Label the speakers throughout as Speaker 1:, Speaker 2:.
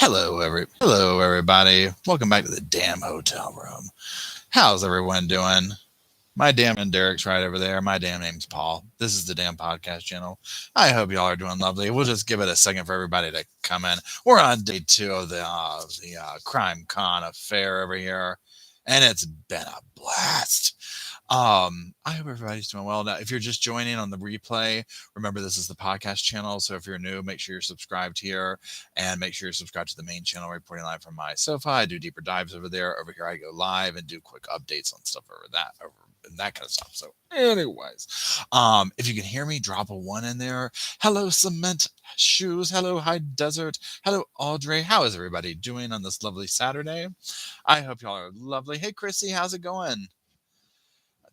Speaker 1: Hello everybody. Welcome back to the damn hotel room. How's everyone doing? My damn and Derek's right over there. My damn name's Paul. This is the damn podcast channel. I hope y'all are doing lovely. We'll just give it a second for everybody to come in. We're on day 2 of the Crime Con affair over here, and it's been a blast. I hope everybody's doing well. Now, if you're just joining on the replay, remember this is the podcast channel. So if you're new, make sure you're subscribed here and make sure you're subscribed to the main channel, Reporting Live from My Sofa. I do deeper dives over there. Over here, I go live and do quick updates on stuff and that kind of stuff. So anyways, if you can hear me, drop a 1 in there. Hello, Cement Shoes. Hello, High Desert. Hello, Audrey. How is everybody doing on this lovely Saturday? I hope y'all are lovely. Hey, Chrissy, how's it going?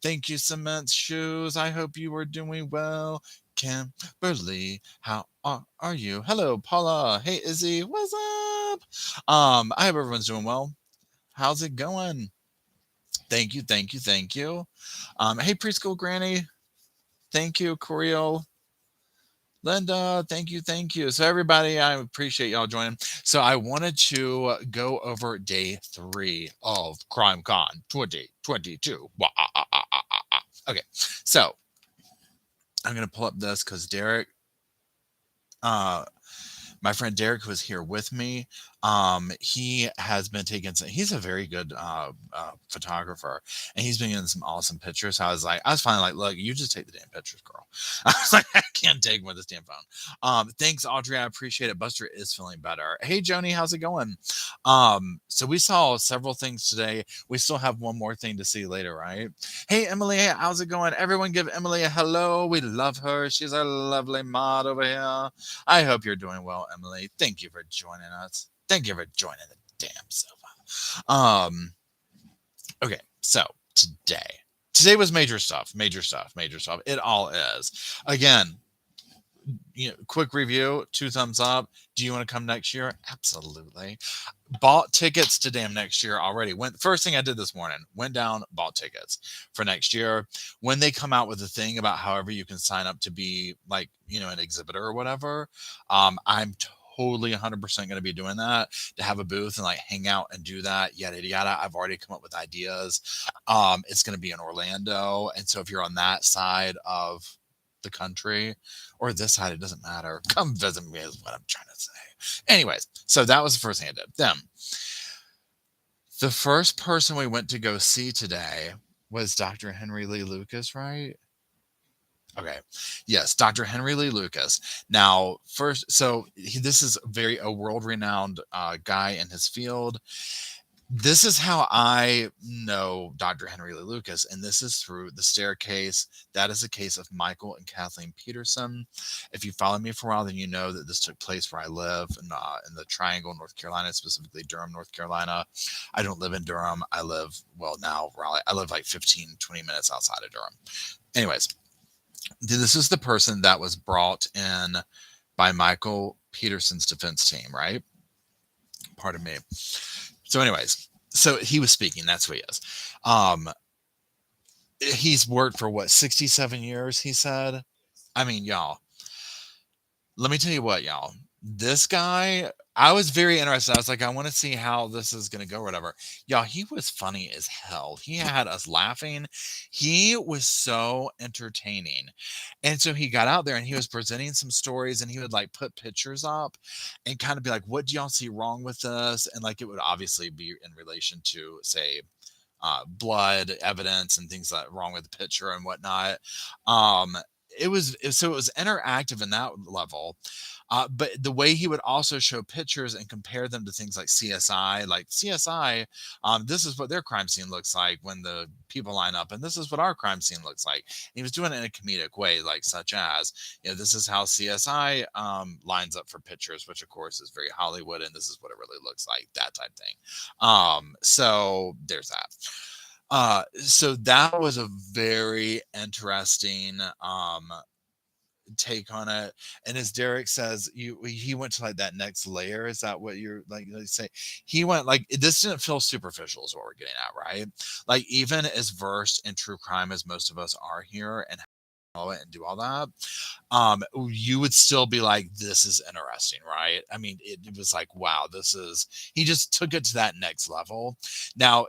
Speaker 1: Thank you, Cement Shoes. I hope you are doing well. Kimberly, how are you? Hello, Paula. Hey, Izzy. What's up? I hope everyone's doing well. How's it going? Thank you, thank you, thank you. Hey, preschool granny. Thank you, Coriel. Linda, thank you, thank you. So everybody, I appreciate y'all joining. So I wanted to go over day 3 of Crime Con 2022. Okay, so I'm gonna pull up this because Derek, my friend Derek was here with me. He has been taking he's a very good photographer, and he's been getting some awesome pictures. So I was finally like, look, you just take the damn pictures, girl. I was like, I can't take them with this damn phone. Thanks, Audrey. I appreciate it. Buster is feeling better. Hey, Joni, how's it going? So we saw several things today. We still have one more thing to see later, right? Hey, Emily, how's it going? Everyone give Emily a hello. We love her. She's our lovely mod over here. I hope you're doing well, Emily. Thank you for joining us. Thank you for joining the damn sofa. Okay, so today was major stuff. It all is. Again, quick review, 2 thumbs up. Do you want to come next year? Absolutely. Bought tickets to damn next year already. First thing I did this morning, went down, bought tickets for next year. When they come out with a thing about however you can sign up to be like, an exhibitor or whatever, I'm totally 100% going to be doing that, to have a booth and like hang out and do that, yada yada. I've already come up with ideas. It's going to be in Orlando, and so if you're on that side of the country or this side, it doesn't matter. Come visit me is what I'm trying to say. Anyways, so that was the first thing I did. Then the first person we went to go see today was Dr. Henry Lee Lucas, right? Okay. Yes, Dr. Henry Lee Lucas. Now, first, so this is a world-renowned guy in his field. This is how I know Dr. Henry Lee Lucas, and this is through The Staircase. That is a case of Michael and Kathleen Peterson. If you follow me for a while, then you know that this took place where I live in the Triangle, North Carolina, specifically Durham, North Carolina. I don't live in Durham. I live, now Raleigh. I live like 15, 20 minutes outside of Durham. Anyways, this is the person that was brought in by Michael Peterson's defense team, right? Pardon me. So anyways, so he was speaking. That's who he is. He's worked for 67 years, he said. I mean, y'all, let me tell you what, y'all. This guy, I was very interested. I was like, I want to see how this is going to go or whatever. Y'all, he was funny as hell. He had us laughing. He was so entertaining. And so he got out there and he was presenting some stories, and he would like put pictures up and kind of be like, what do y'all see wrong with this? And like, it would obviously be in relation to, say, blood evidence and things like wrong with the picture and whatnot. It was interactive in that level. But the way he would also show pictures and compare them to things like CSI, this is what their crime scene looks like when the people line up, and this is what our crime scene looks like. And he was doing it in a comedic way, like such as, this is how CSI lines up for pictures, which of course is very Hollywood, and this is what it really looks like, that type thing. So there's that. So that was a very interesting take on it. And as Derek says, he went to like that next layer. Is that what you're like say? He went like, this didn't feel superficial is what we're getting at, right? Like, even as versed in true crime as most of us are here, and follow it and do all that, you would still be like, this is interesting, right? I mean, it was like, wow, he just took it to that next level. Now,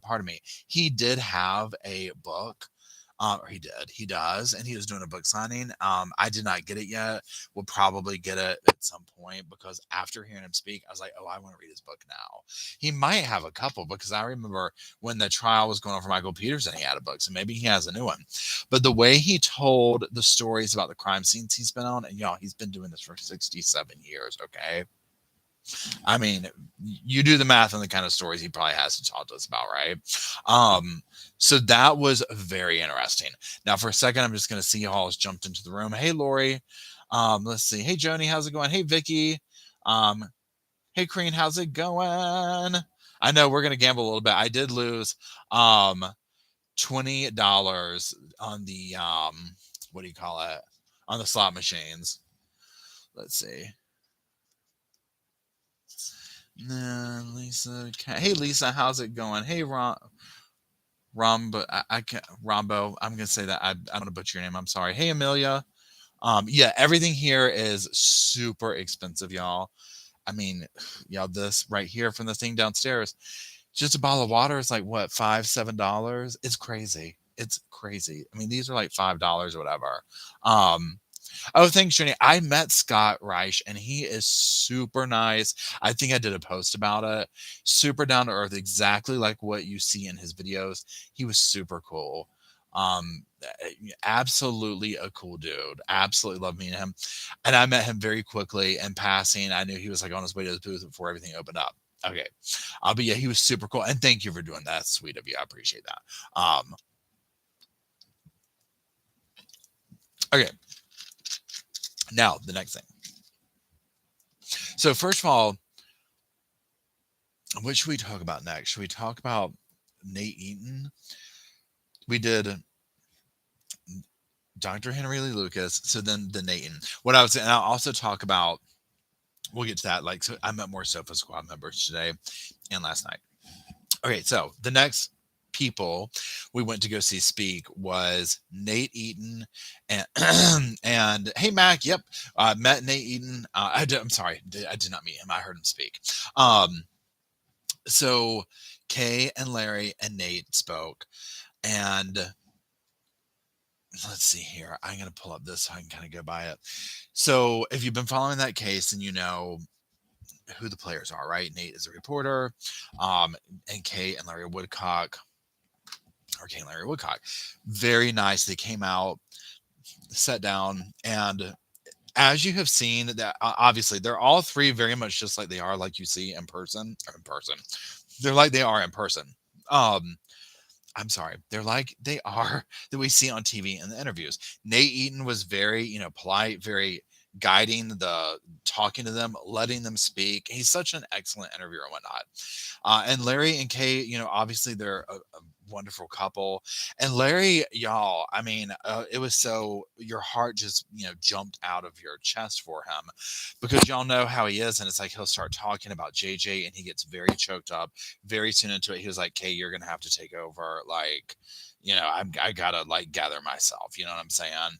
Speaker 1: pardon me, he did have a book. Or he does, and he was doing a book signing. I did not get it yet. We'll probably get it at some point because after hearing him speak, I was like, oh, I want to read his book now. He might have a couple because I remember when the trial was going on for Michael Peterson, he had a book, so maybe he has a new one. But the way he told the stories about the crime scenes he's been on, and y'all, he's been doing this for 67 years, okay? I mean, you do the math on the kind of stories he probably has to talk to us about, right? So that was very interesting. Now, for a second, I'm just going to see Hall has jumped into the room. Hey, Lori. Let's see. Hey, Joni, how's it going? Hey, Vicky. Um, hey, Crean, how's it going? I know we're going to gamble a little bit. I did lose $20 on the what do you call it? On the slot machines. Let's see. Lisa. Hey, Lisa, how's it going? Hey, Rombo. I can't. Rombo. I'm gonna say that. I'm gonna butcher your name. I'm sorry. Hey, Amelia. Yeah, everything here is super expensive, y'all. I mean, y'all, this right here from the thing downstairs, just a bottle of water is like what, $5, $7? It's crazy. It's crazy. I mean, these are like $5 or whatever. Um, Oh, thanks, Jenny. I met Scott Reich, and he is super nice. I think I did a post about it. Super down to earth, exactly like what you see in his videos. He was super cool. Absolutely a cool dude. Absolutely love meeting him. And I met him very quickly in passing. I knew he was like on his way to his booth before everything opened up. Okay. But yeah, he was super cool. And thank you for doing that. That's sweet of you. I appreciate that. Okay. Now, the next thing. So, first of all, what should we talk about next? Should we talk about Nate Eaton? We did Dr. Henry Lee Lucas. So then the Nate Eaton. What I was, and I'll also talk about. We'll get to that. Like, so I met more Sofa Squad members today and last night. Okay, so the next people we went to go see speak was Nate Eaton and and hey Mac, yep, met Nate Eaton. I'm sorry, I did not meet him. I heard him speak. So Kay and Larry and Nate spoke, and let's see here. I'm going to pull up this so I can kind of go by it. So if you've been following that case, then you know who the players are, right? Nate is a reporter, and Kay and Larry Woodcock, or Kay and Larry Woodcock, very nice. They came out, sat down, and as you have seen, that obviously they're all three very much just like they are, like you see in person, or in person. They're like they are in person. I'm sorry, they're like they are that we see on TV in the interviews. Nate Eaton was very, polite, very guiding talking to them, letting them speak. He's such an excellent interviewer and whatnot. And Larry and Kay, obviously they're a wonderful couple. And Larry, y'all, I mean, it was so your heart just, jumped out of your chest for him because y'all know how he is. And it's like he'll start talking about JJ and he gets very choked up very soon into it. He was like, Kay, you're going to have to take over. Like, I gotta like gather myself. You know what I'm saying?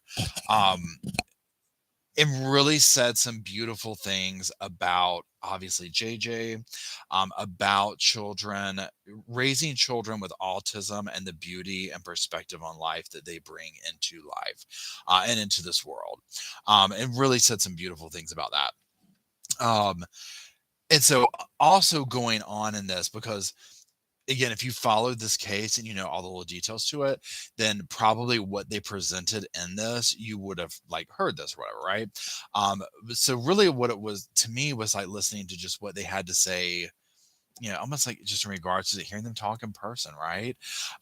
Speaker 1: It really said some beautiful things about obviously JJ, about children, raising children with autism and the beauty and perspective on life that they bring into life and into this world. It really said some beautiful things about that. And so also going on in this, because again, if you followed this case and you know all the little details to it, then probably what they presented in this, you would have like heard this or whatever, right? So really what it was to me was like listening to just what they had to say, almost like just in regards to hearing them talk in person, right?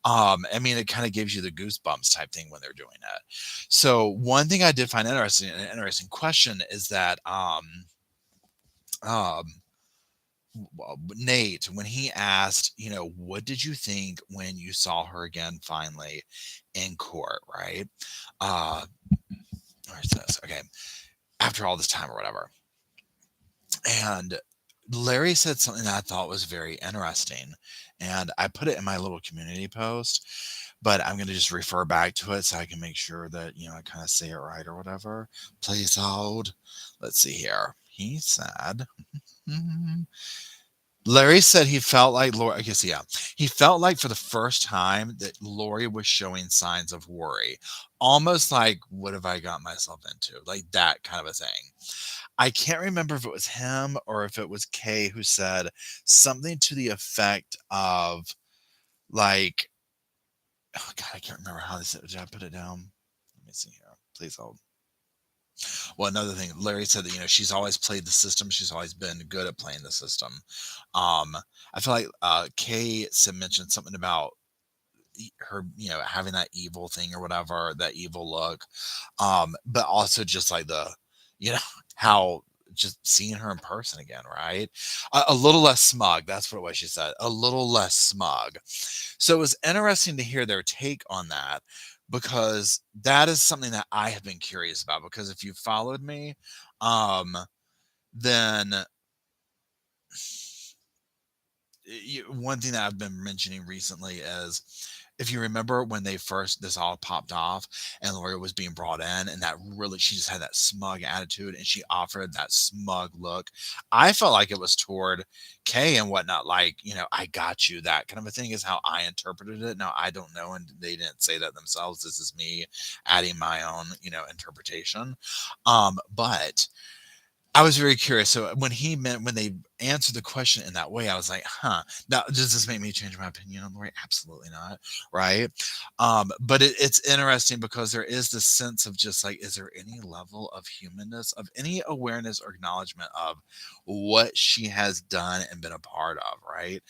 Speaker 1: I mean, it kind of gives you the goosebumps type thing when they're doing it. So one thing I did find interesting, an interesting question is that um Nate, when he asked, what did you think when you saw her again finally in court, right? Uh, where's this? Okay, after all this time or whatever. And Larry said something that I thought was very interesting. And I put it in my little community post. but I'm gonna just refer back to it so I can make sure that, I kind of say it right or whatever. Please hold. Let's see here. He said, mhm. Larry said he felt like Lori, I guess, yeah. He felt like for the first time that Lori was showing signs of worry, almost like, what have I got myself into? Like that kind of a thing. I can't remember if it was him or if it was Kay who said something to the effect of, like, oh God, I can't remember how they said. Did I put it down? Let me see here. Please hold. Well, another thing, Larry said that she's always played the system. She's always been good at playing the system. Um, I feel like Kay said mentioned something about her, having that evil thing or whatever, that evil look. But also just like you know, how just seeing her in person again, right? A little less smug. That's what it was. She said a little less smug. So it was interesting to hear their take on that because that is something that I have been curious about. Because if you followed me, um, then one thing that I've been mentioning recently is if you remember when this all popped off and Lori was being brought in and that really she just had that smug attitude and she offered that smug look. I felt like it was toward Kay and whatnot, like, I got you, that kind of a thing is how I interpreted it. Now I don't know, and they didn't say that themselves. This is me adding my own, interpretation. But I was very curious. So when they answered the question in that way, I was like, huh. Now, does this make me change my opinion on Lori? Absolutely not. Right. But it's interesting because there is this sense of just like, is there any level of humanness, of any awareness or acknowledgement of what she has done and been a part of, right?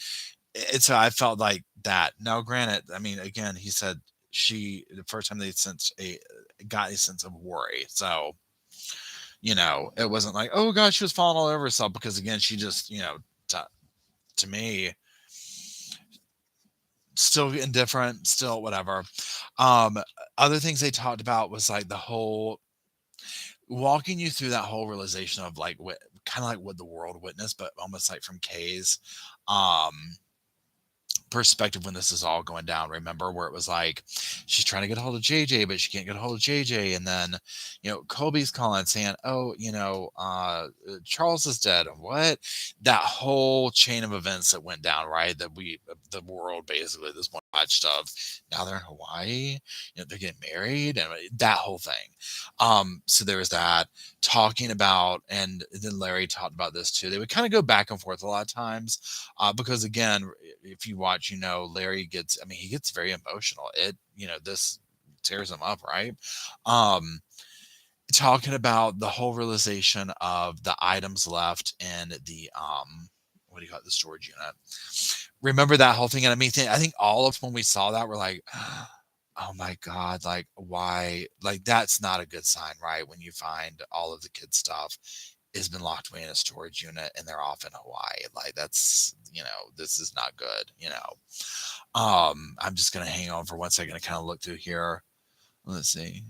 Speaker 1: And so I felt like that. Now, granted, I mean, again, he said the first time they got a sense of worry. So it wasn't like, oh gosh, she was falling all over herself because again, she just, to me, still indifferent, still whatever. Um, Other things they talked about was like the whole walking you through that whole realization of like what kind of like what the world witnessed, but almost like from Kay's um perspective when this is all going down. Remember where it was like she's trying to get a hold of JJ, but she can't get a hold of JJ, and then Colby's calling saying, "Oh, Charles is dead." And what that whole chain of events that went down, right? That the world basically this one watched of. Now they're in Hawaii. They're getting married, and that whole thing. So there was that talking about, and then Larry talked about this too. They would kind of go back and forth a lot of times because again, if you watch, Larry gets, I mean, he gets very emotional. This tears him up, right? Um, Talking about the whole realization of the items left in the, what do you call it, the storage unit. Remember that whole thing? And I think all of us, when we saw that, we're like, oh my God, like, why? Like, that's not a good sign, right? When you find all of the kids' stuff has been locked away in a storage unit and they're off in Hawaii. Like that's, this is not good, I'm just gonna hang on for 1 second to kind of look through here. Let's see.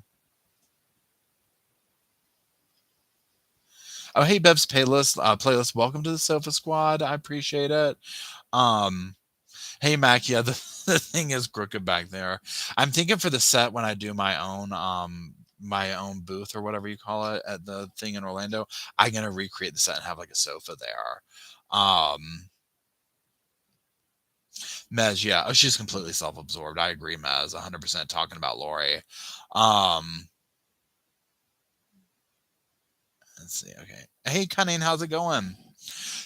Speaker 1: Oh, hey, Bev's playlist. Welcome to the Sofa Squad. I appreciate it. Um, hey, Mac. Yeah, the, the thing is crooked back there. I'm thinking for the set when I do my own booth or whatever you call it at the thing in Orlando, I'm gonna recreate the set and have like a sofa there. Um, Mez, yeah. Oh, she's completely self-absorbed. I agree, Mez, 100% talking about Lori. Um, let's see. Okay. Hey, Cunning, how's it going?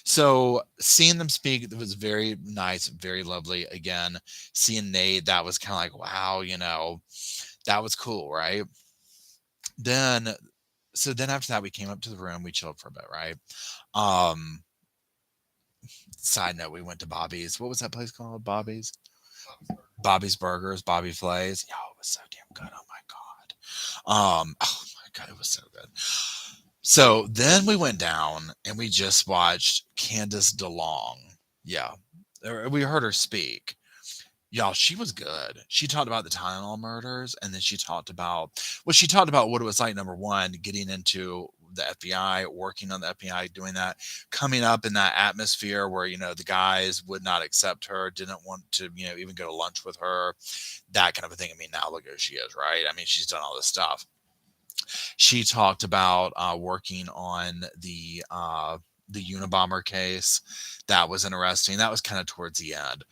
Speaker 1: So seeing them speak, it was very nice, very lovely. Again, seeing Nate, that was kind of like, wow, that was cool, right? Then, so then after that, we came up to the room, we chilled for a bit, right? Um, Side note, we went to Bobby's. What was that place called? Bobby's Burgers, Bobby Flay's. Yo, it was so damn good. Oh my God. Oh my God, it was so good. So then we went down and we just watched Candace DeLong. Yeah. We heard her speak. Y'all, she was good. She talked about the Tylenol murders, and then she talked about what it was like, number one, getting into the FBI, working on the FBI, doing that, coming up in that atmosphere where, the guys would not accept her, didn't want to, even go to lunch with her, that kind of a thing. I mean, now look who she is, right? I mean, she's done all this stuff. She talked about working on the Unabomber case. That was interesting. That was kind of towards the end.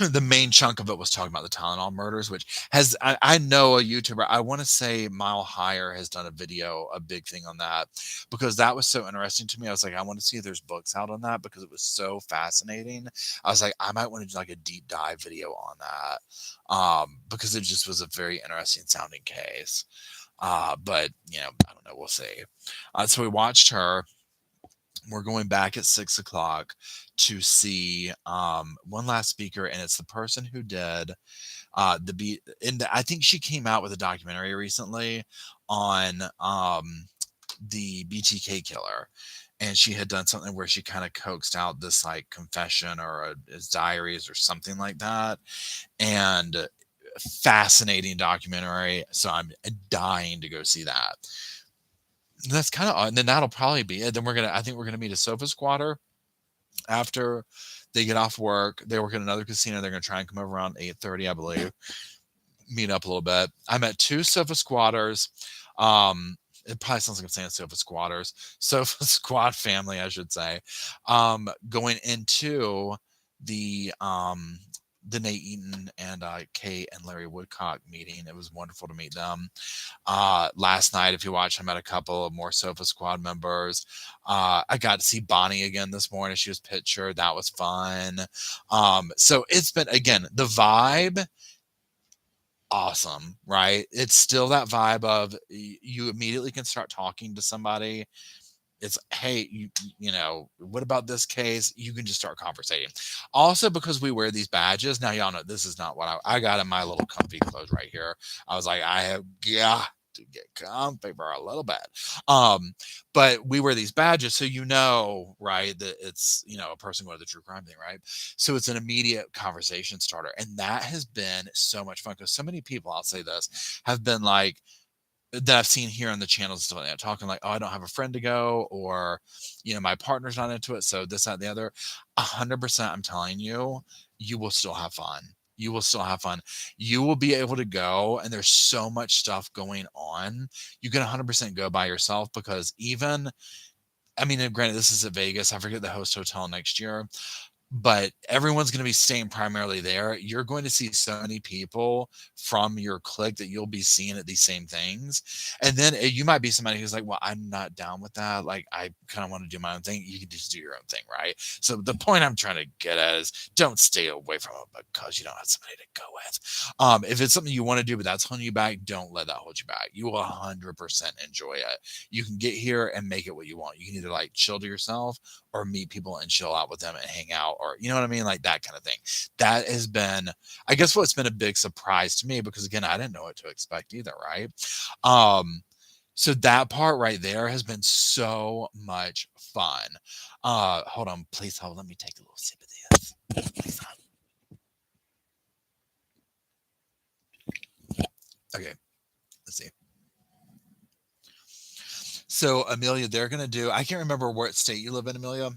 Speaker 1: The main chunk of it was talking about the Tylenol murders, which I know a YouTuber, I want to say Mile Higher, has done a video, a big thing on that, because that was so interesting to me. I was like, I want to see if there's books out on that, because it was so fascinating. I was like, I might want to do like a deep dive video on that, because it just was a very interesting sounding case. But I don't know, we'll see. So we watched her. We're going back at 6 o'clock to see one last speaker, and it's the person who did the beat. And I think she came out with a documentary recently on the BTK killer, and she had done something where she kind of coaxed out this like confession or his diaries or something like that, and fascinating documentary. So I'm dying to go see that. That's kind of odd. And then that'll probably be it. Then I think we're gonna meet a sofa squatter after they get off work. They work at another casino. They're gonna try and come over around 8:30, I believe. Meet up a little bit. I met 2 sofa squatters. It probably sounds like I'm saying sofa squatters. Sofa squad family, I should say. Going into the Nate Eaton and Kate and Larry Woodcock meeting. It was wonderful to meet them. Last night, if you watched, I met a couple of more Sofa Squad members. I got to see Bonnie again this morning. She was pictured. That was fun. So it's been, again, the vibe, awesome, right? It's still that vibe of you immediately can start talking to somebody. It's, hey, what about this case? You can just start conversating. Also, because we wear these badges now, y'all know this is not what I got in my little comfy clothes right here. I was like, I have got to get comfy for a little bit. But we wear these badges, so right, that it's a person going to the true crime thing, right? So it's an immediate conversation starter, and that has been so much fun because so many people, I'll say this, have been like, that I've seen here on the channels and stuff like that, talking like, oh, I don't have a friend to go, or, my partner's not into it, so this, that, and the other. 100%, I'm telling you, you will still have fun. You will still have fun. You will be able to go, and there's so much stuff going on. You can 100% go by yourself because and granted, this is at Vegas. I forget the host hotel next year, but everyone's going to be staying primarily there. You're going to see so many people from your clique that you'll be seeing at these same things. And then you might be somebody who's like, well, I'm not down with that. Like, I kind of want to do my own thing. You can just do your own thing, right? So the point I'm trying to get at is don't stay away from it because you don't have somebody to go with. If it's something you want to do, but that's holding you back, don't let that hold you back. You will 100% enjoy it. You can get here and make it what you want. You can either like chill to yourself or meet people and chill out with them and hang out, or you know what I mean, like that kind of thing. That has been, I guess, what's been a big surprise to me, because again, I didn't know what to expect either, right? So that part right there has been so much fun. Hold on, please hold. Let me take a little sip of this. Please hold. Okay, let's see. So Amelia, they're gonna do, I can't remember what state you live in, Amelia,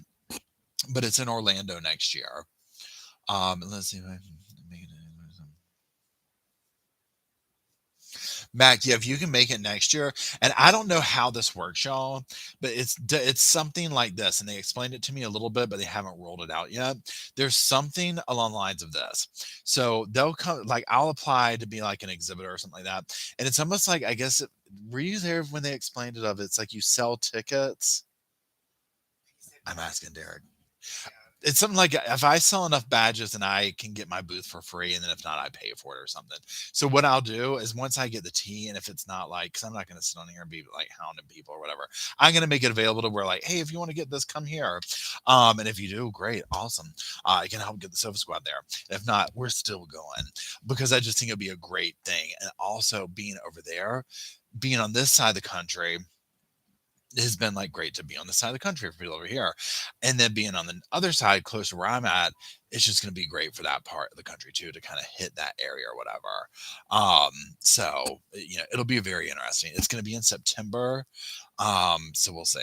Speaker 1: but it's in Orlando next year. Let's see if I can make it. Mac, yeah, if you can make it next year, and I don't know how this works, y'all, but it's something like this, and they explained it to me a little bit, but they haven't rolled it out yet. There's something along the lines of this. So they'll come, like I'll apply to be like an exhibitor or something like that, and it's almost like, I guess, were you there when they explained it? It's like you sell tickets. I'm asking Derek. It's something like, if I sell enough badges and I can get my booth for free, and then if not, I pay for it or something. So what I'll do is, once I get the tea, and if it's not like, because I'm not going to sit on here and be like hounding people or whatever, I'm going to make it available to where like, hey, if you want to get this, come here. And if you do, great, awesome. I can help get the Sofa Squad there. If not, we're still going, because I just think it'd be a great thing. And also being over there, being on this side of the country, has been like great to be on the side of the country for people over here. And then being on the other side, close to where I'm at, it's just going to be great for that part of the country too, to kind of hit that area or whatever. So, it'll be very interesting. It's going to be in September. So we'll see.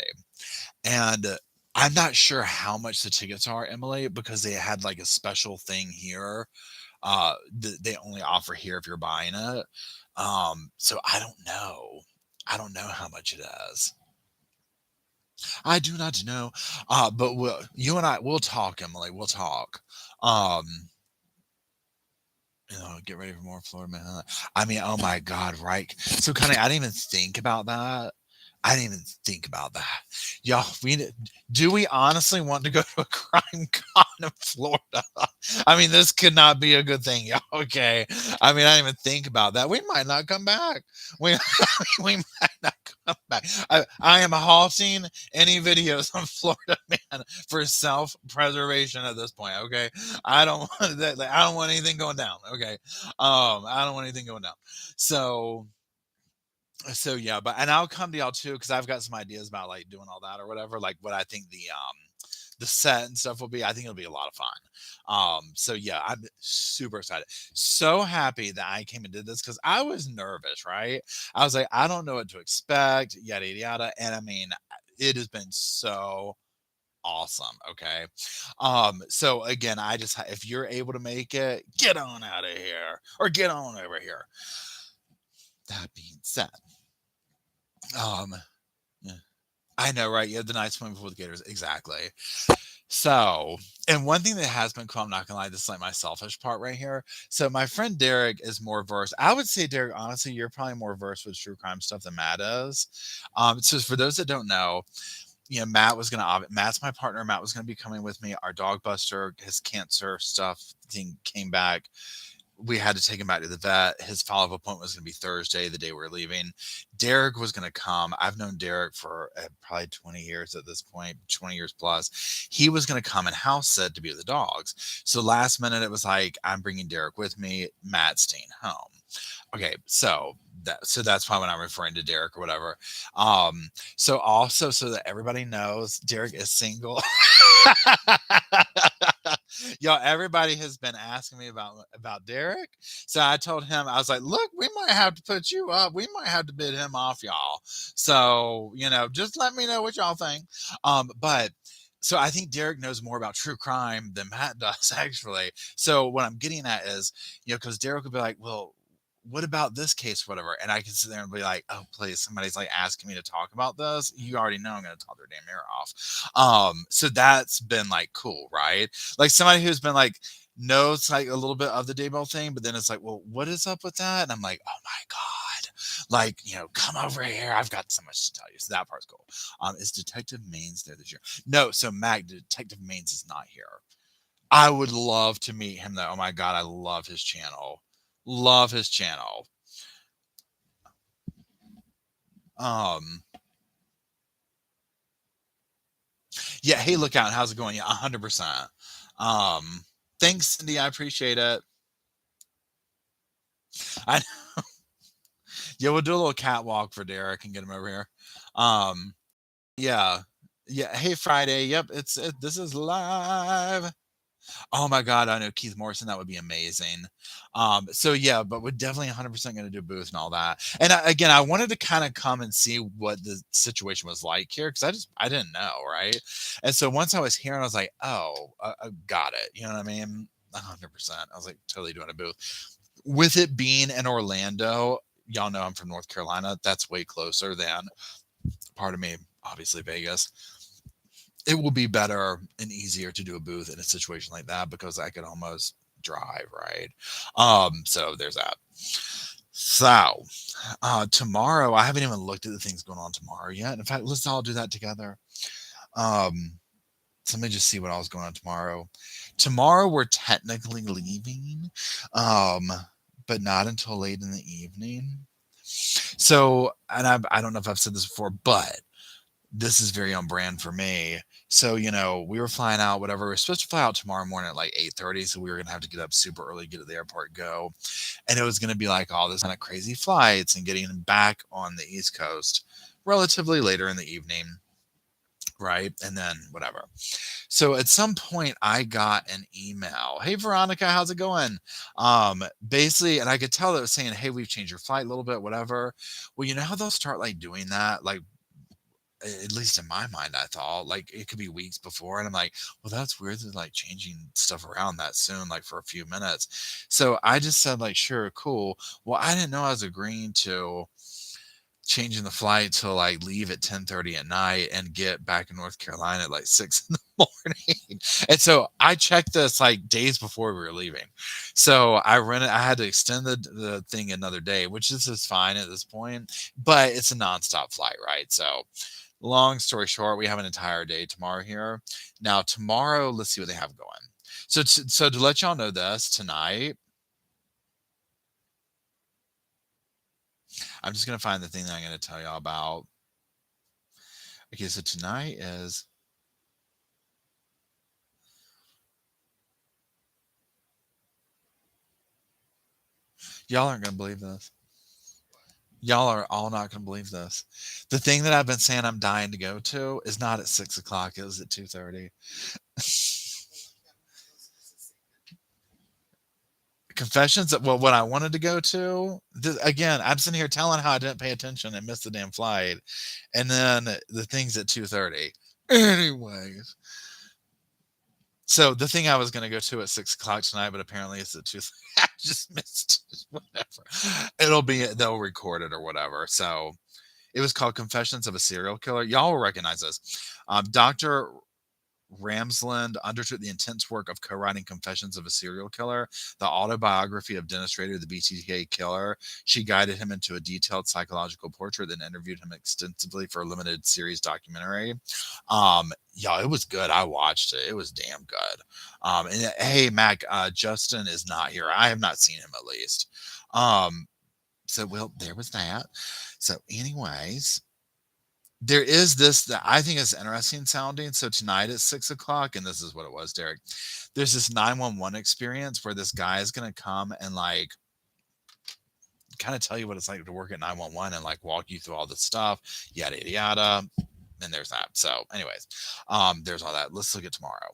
Speaker 1: And I'm not sure how much the tickets are, Emily, because they had like a special thing here. They only offer here if you're buying it. So I don't know. I don't know how much it is. I do not know. But you and I, we'll talk, Emily. We'll talk. Um, get ready for more Florida man. I mean, oh my God, right? So, Connie, I didn't even think about that. I didn't even think about that. Y'all, do we honestly want to go to a crime con in Florida? I mean, this could not be a good thing, y'all. Okay. I mean, I didn't even think about that. We might not come back. We, we might not come back. I am halting any videos on Florida man for self preservation at this point. Okay. I don't want that. I don't want anything going down. Okay. I don't want anything going down. So, yeah, but and I'll come to y'all too because I've got some ideas about like doing all that or whatever, like what I think the set and stuff will be. I think it'll be a lot of fun. So yeah, I'm super excited. So happy that I came and did this because I was nervous, right? I was like, I don't know what to expect, yada yada yada. And I mean, it has been so awesome. Okay. So again, I just if you're able to make it, get on out of here or get on over here. That being said, um, yeah. I know, right? You have the night swim before the Gators. Exactly. So, and one thing that has been cool, I'm not gonna lie, this is like my selfish part right here. So my friend Derek is more versed. I would say, Derek, honestly, you're probably more versed with true crime stuff than Matt is. So for those that don't know, Matt's my partner. Matt was gonna be coming with me. Our dog Buster, his cancer stuff thing came back. We had to take him back to the vet. His follow-up appointment was going to be Thursday, the day we are leaving. Derek was going to come. I've known Derek for probably 20 years at this point, 20 years plus. He was going to come and house sit to be with the dogs. So last minute, it was like, I'm bringing Derek with me. Matt's staying home. Okay, so that's why when I'm referring to Derek or whatever. So also so that everybody knows, Derek is single. Y'all, everybody has been asking me about Derek. So I told him, I was like, look, we might have to put you up. We might have to bid him off, y'all. So, just let me know what y'all think. But so I think Derek knows more about true crime than Matt does, actually. So what I'm getting at is, because Derek would be like, well, what about this case, whatever? And I can sit there and be like, oh, please, somebody's like asking me to talk about this. You already know I'm going to talk their damn ear off. So that's been like cool, right? Like somebody who's been like, knows like a little bit of the Daybell thing, but then it's like, well, what is up with that? And I'm like, oh my God, like, come over here. I've got so much to tell you. So that part's cool. Is Detective Maines there this year? No. So Detective Maines is not here. I would love to meet him though. Oh my God, I love his channel. Love his channel. Um, yeah. Hey, look out. How's it going? Yeah, 100%. Um, thanks, Cindy. I appreciate it. I yeah, we'll do a little catwalk for Derek and get him over here. Yeah, yeah. Hey, Friday. Yep, this is live. Oh my God, I know Keith Morrison. That would be amazing. So yeah, but we're definitely 100% going to do a booth and all that. And again, I wanted to kind of come and see what the situation was like here because I didn't know, right? And so once I was here, I was like, oh, I got it. You know what I mean? 100%. I was like totally doing a booth. With it being in Orlando, y'all know I'm from North Carolina. That's way closer than part of me, obviously Vegas. It will be better and easier to do a booth in a situation like that because I could almost drive, right? So there's that. So tomorrow, I haven't even looked at the things going on tomorrow yet. In fact, let's all do that together. So let me just see what else is going on tomorrow. Tomorrow we're technically leaving, but not until late in the evening. So, and I don't know if I've said this before, but this is very on brand for me. So, we were flying out, whatever. We are supposed to fly out tomorrow morning at like 8:30. So we were going to have to get up super early, get to the airport, go. And it was going to be like all this kind of crazy flights and getting back on the East Coast relatively later in the evening, right? And then whatever. So at some point I got an email. Hey Veronica, how's it going? Basically, and I could tell that it was saying, hey, we've changed your flight a little bit, whatever. Well, you know how they'll start like doing that, like at least in my mind, I thought like it could be weeks before, and I'm like, well, that's weird. They're like changing stuff around that soon, like for a few minutes. So I just said like, sure, cool. Well, I didn't know I was agreeing to changing the flight to like leave at 10:30 at night and get back in North Carolina at like 6 in the morning. And so I checked this like days before we were leaving. So I had to extend the thing another day, which is fine at this point, but it's a nonstop flight, right? So long story short, we have an entire day tomorrow here. Now tomorrow, let's see what they have going. So to let y'all know this tonight, I'm just gonna find the thing that I'm gonna tell y'all about. Okay, so tonight is y'all aren't gonna believe this. Y'all are all not gonna believe this. The thing that I've been saying I'm dying to go to is not at 6 o'clock. It was at 2:30. Confessions. Well, what I wanted to go to. Again, I'm sitting here telling how I didn't pay attention and missed the damn flight, and then the thing's at 2:30. Anyways, so the thing I was going to go to at 6 o'clock tonight, but apparently it's at 2. I just missed whatever. They'll record it or whatever. So it was called Confessions of a Serial Killer. Y'all will recognize this. Dr. Ramsland undertook the intense work of co-writing Confessions of a Serial Killer, the autobiography of Dennis Rader, the BTK killer. She guided him into a detailed psychological portrait, then interviewed him extensively for a limited series documentary. Yeah, it was good. I watched it. It was damn good. And hey, Mac, Justin is not here. I have not seen him at least. So well, there was that. So, anyways, there is this that I think is interesting sounding. So tonight at 6 o'clock, and this is what it was, Derek. There's this 911 experience where this guy is gonna come and like kind of tell you what it's like to work at 911 and like walk you through all this stuff, yada yada yada. And there's that. So, anyways, there's all that. Let's look at tomorrow.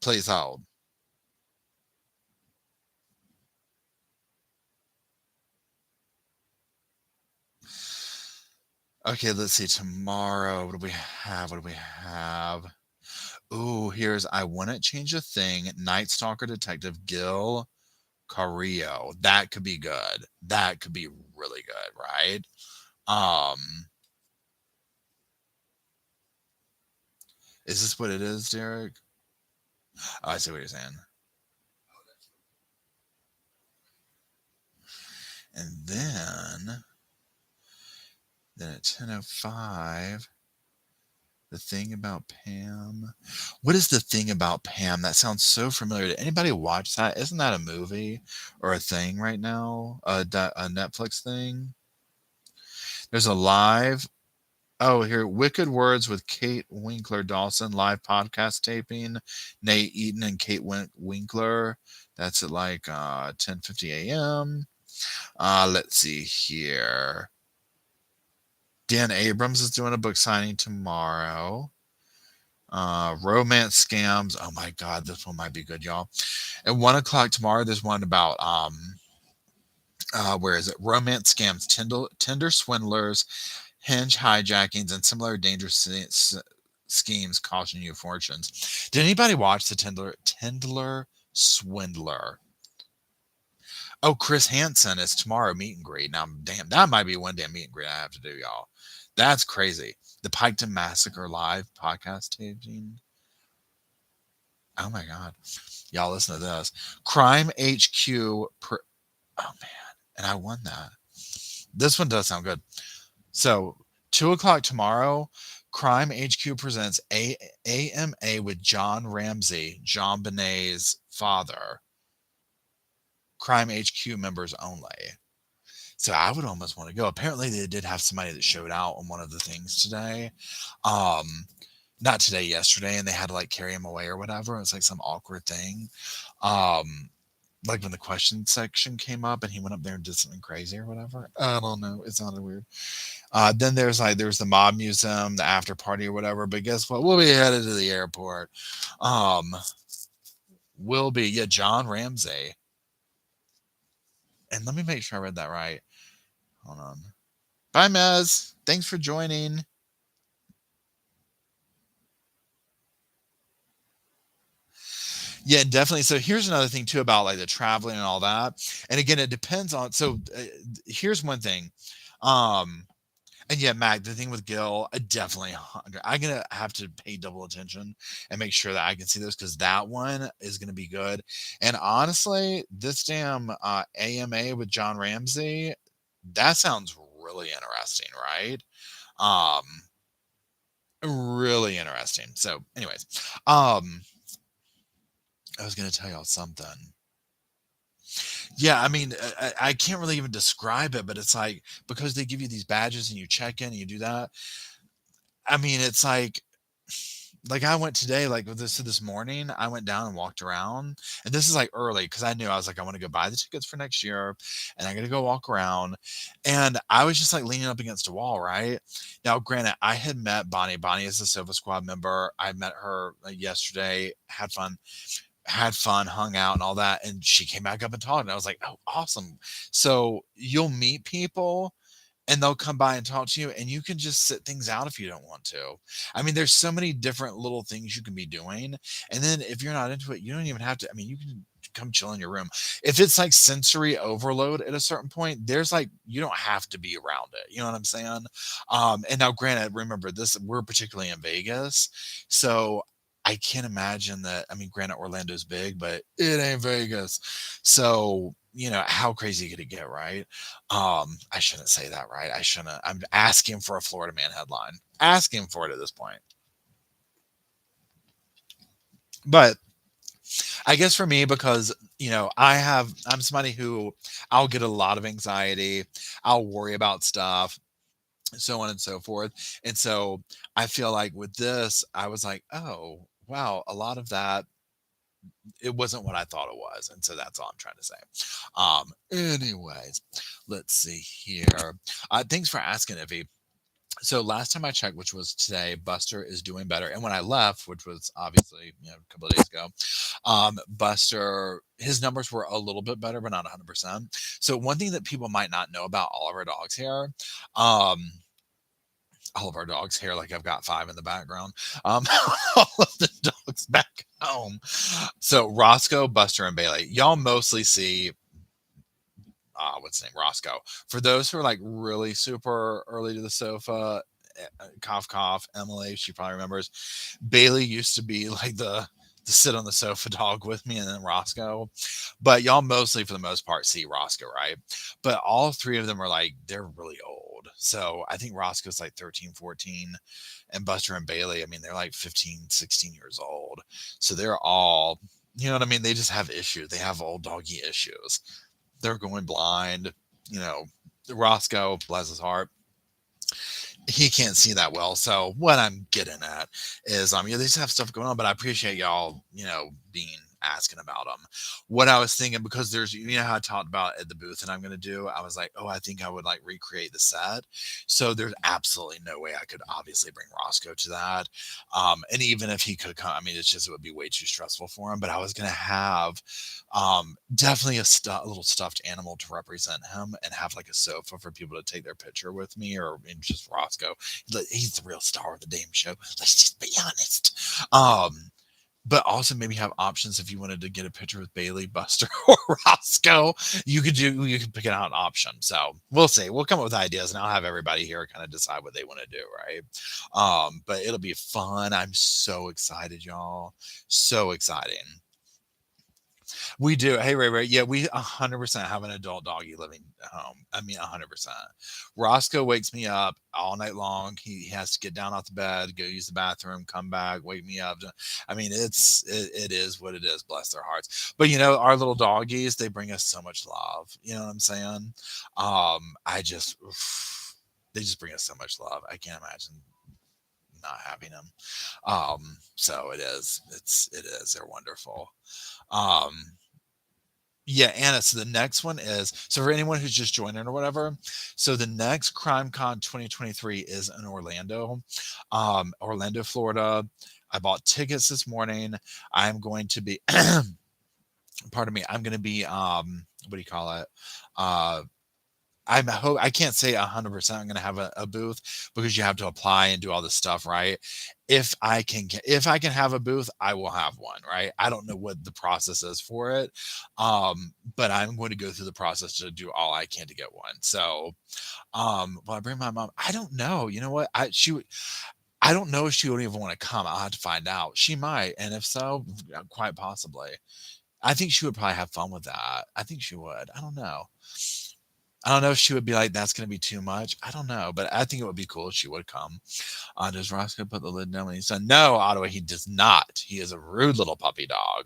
Speaker 1: Please hold. Okay, let's see. Tomorrow, what do we have? What do we have? Ooh, here's I Wouldn't Change a Thing. Night Stalker Detective Gil Carrillo. That could be good. That could be really good, right? Um, is this what it is, Derek? Oh, I see what you're saying. And then at 10:05, the thing about Pam. What is the thing about Pam? That sounds so familiar. Did anybody watch that? Isn't that a movie or a thing right now? A Netflix thing? There's a live. Oh, here, Wicked Words with Kate Winkler Dawson live podcast taping. Nate Eaton and Kate Winkler. That's at like 10:50 a.m. Let's see here. Dan Abrams is doing a book signing tomorrow. Romance scams. Oh my God, this one might be good, y'all. At 1 o'clock tomorrow, there's one about where is it? Romance scams, Tinder swindlers, hinge hijackings, and similar dangerous schemes costing you fortunes. Did anybody watch the Tinder swindler? Oh, Chris Hansen is tomorrow meet and greet. Now, damn, that might be one damn meet and greet I have to do, y'all. That's crazy. The Piketon Massacre live podcast taping. Oh my God. Y'all listen to this. Crime HQ. Oh man. And I won that. This one does sound good. So 2 o'clock tomorrow, Crime HQ presents AMA with John Ramsey, John Benet's father. Crime HQ members only. So I would almost want to go. Apparently they did have somebody that showed out on one of the things today. Um, Not today, yesterday, and they had to like carry him away or whatever. It was like some awkward thing. Um, like when the question section came up and he went up there and did something crazy or whatever. I don't know. It sounded weird. Then there's the mob museum, the after party or whatever. But guess what? We'll be headed to the airport. Um, will be yeah, John Ramsey. And let me make sure I read that right. Hold on. Bye, Mez. Thanks for joining. Yeah, definitely. So here's another thing too about like the traveling and all that. And again, it depends on. So here's one thing. Um, And yeah, Mac, the thing with Gil, I definitely, I'm gonna have to pay double attention and make sure that I can see this because that one is gonna be good. And honestly, this damn AMA with John Ramsey, that sounds really interesting, right? Um, really interesting. So, anyways, um, I was gonna tell y'all something. Yeah, I mean, I can't really even describe it, but it's like because they give you these badges and you check in and you do that. I mean, it's like I went today, like with this morning, I went down and walked around, and this is like early because I knew I was like, I want to go buy the tickets for next year, and I'm gonna go walk around, and I was just like leaning up against a wall, right? Now, granted, I had met Bonnie. Bonnie is a Sofa Squad member. I met her yesterday, had fun, hung out, and all that, and she came back up and talked, and I was like, oh, awesome. So you'll meet people and they'll come by and talk to you and you can just sit things out if you don't want to. I mean, there's so many different little things you can be doing. And then if you're not into it, you don't even have to. I mean, you can come chill in your room. If it's like sensory overload at a certain point, there's like you don't have to be around it. You know what I'm saying? And now granted, remember this, we're particularly in Vegas. So I can't imagine that. I mean, granted, Orlando's big, but it ain't Vegas. So, how crazy could it get, right? I shouldn't say that, right? I shouldn't. I'm asking for a Florida man headline. Asking for it at this point. But I guess for me, because I'm somebody who I'll get a lot of anxiety. I'll worry about stuff, so on and so forth. And so I feel like with this, I was like, oh wow, a lot of that it wasn't what I thought it was. And so that's all I'm trying to say. Anyways, let's see here. Thanks for asking, Ivy. So last time I checked, which was today, Buster is doing better. And when I left, which was obviously a couple of days ago, Buster, his numbers were a little bit better, but not 100%. So one thing that people might not know about all of our dogs here, um, all of our dogs here, like I've got five in the background, all of the dogs back home. So Roscoe, Buster, and Bailey, y'all mostly see what's his name, Roscoe. For those who are like really super early to the sofa, cough cough. Emily, she probably remembers. Bailey used to be like the sit on the sofa dog with me, and then Roscoe. But y'all mostly, for the most part, see Roscoe, right? But all three of them are like they're really old. So I think Roscoe's like 13, 14, and Buster and Bailey, I mean, they're like 15, 16 years old. So they're all, you know what I mean? They just have issues. They have old doggy issues. They're going blind. You know, Roscoe, bless his heart, he can't see that well. So what I'm getting at is, they just have stuff going on, but I appreciate y'all, being asking about them. What I was thinking, because there's, how I talked about at the booth and I'm going to do, I was like, oh, I think I would like recreate the set. So there's absolutely no way I could obviously bring Roscoe to that. And even if he could come, I mean, it would be way too stressful for him, but I was going to have definitely a little stuffed animal to represent him and have like a sofa for people to take their picture with me, or just Roscoe. He's the real star of the damn show. Let's just be honest. But also maybe have options if you wanted to get a picture with Bailey, Buster, or Roscoe. You could pick out an option. So we'll see. We'll come up with ideas, and I'll have everybody here kind of decide what they want to do, right? But it'll be fun. I'm so excited, y'all. So exciting. We do. Hey, Ray, Ray. Yeah, we 100% have an adult doggy living at home. I mean, 100%. Roscoe wakes me up all night long. He has to get down off the bed, go use the bathroom, come back, wake me up. I mean, it is what it is. Bless their hearts. But our little doggies, they bring us so much love. You know what I'm saying? I just, they just bring us so much love. I can't imagine not having them. So it is. It is. They're wonderful. Um, Yeah, Anna. So the next one is, so for anyone who's just joining or whatever. So the next CrimeCon 2023 is in Orlando, Orlando, Florida. I bought tickets this morning. I'm going to be, pardon me. I'm going to be, what do you call it? Uh, I can't say 100% I'm going to have a booth because you have to apply and do all this stuff, right? If I can have a booth, I will have one, right? I don't know what the process is for it. But I'm going to go through the process to do all I can to get one. So, will I bring my mom? I don't know. You know what? I don't know if she would even want to come. I'll have to find out. She might, and if so, quite possibly. I think she would probably have fun with that. I think she would. I don't know. I don't know if she would be like, that's going to be too much. I don't know, but I think it would be cool if she would come. Does Roscoe put the lid down when he's done? No, Ottawa, he does not. He is a rude little puppy dog.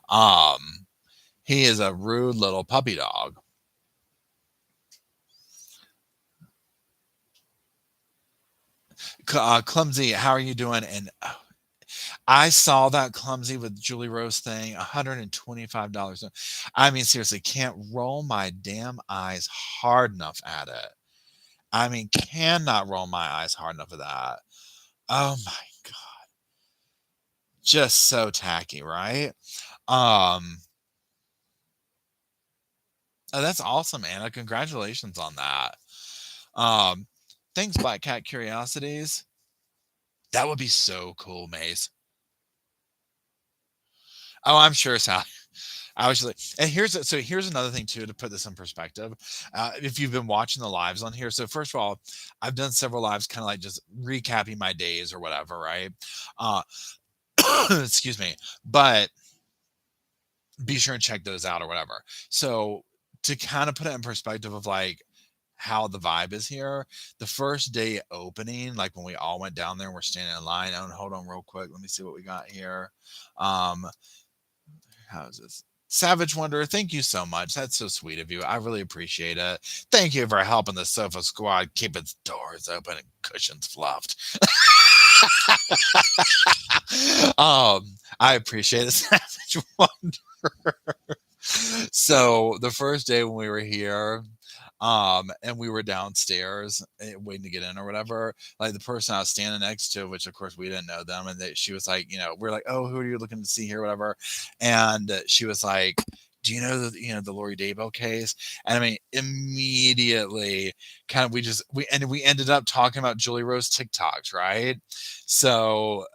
Speaker 1: Um, he is a rude little puppy dog. Clumsy, how are you doing? And I saw that Clumsy with Julie Rose thing, $125. I mean, seriously, can't roll my damn eyes hard enough at it. I mean, cannot roll my eyes hard enough at that. Oh my god, just so tacky, right? Um, oh, that's awesome, Anna. Congratulations on that. Um, thanks, Black Cat Curiosities. That would be so cool, Maze. Oh, I'm sure, Sally. I was like, and here's another thing too to put this in perspective. If you've been watching the lives on here, so first of all, I've done several lives, kind of like just recapping my days or whatever, right? Uh, excuse me, but be sure and check those out or whatever. So to kind of put it in perspective of like how the vibe is here, the first day opening, like when we all went down there and we're standing in line. Oh, and hold on real quick. Let me see what we got here. Um, how's this? Savage Wonder, thank you so much. That's so sweet of you. I really appreciate it. Thank you for helping the Sofa Squad keep its doors open and cushions fluffed. I appreciate it, Savage Wonder. So the first day when we were here, and we were downstairs waiting to get in or whatever, like the person I was standing next to, which of course we didn't know them, and she was like, we're like, oh, who are you looking to see here, whatever, and she was like, do you know the Lori Daybell case? And I mean, immediately, kind of, we ended up talking about Julie Rose TikToks, right? So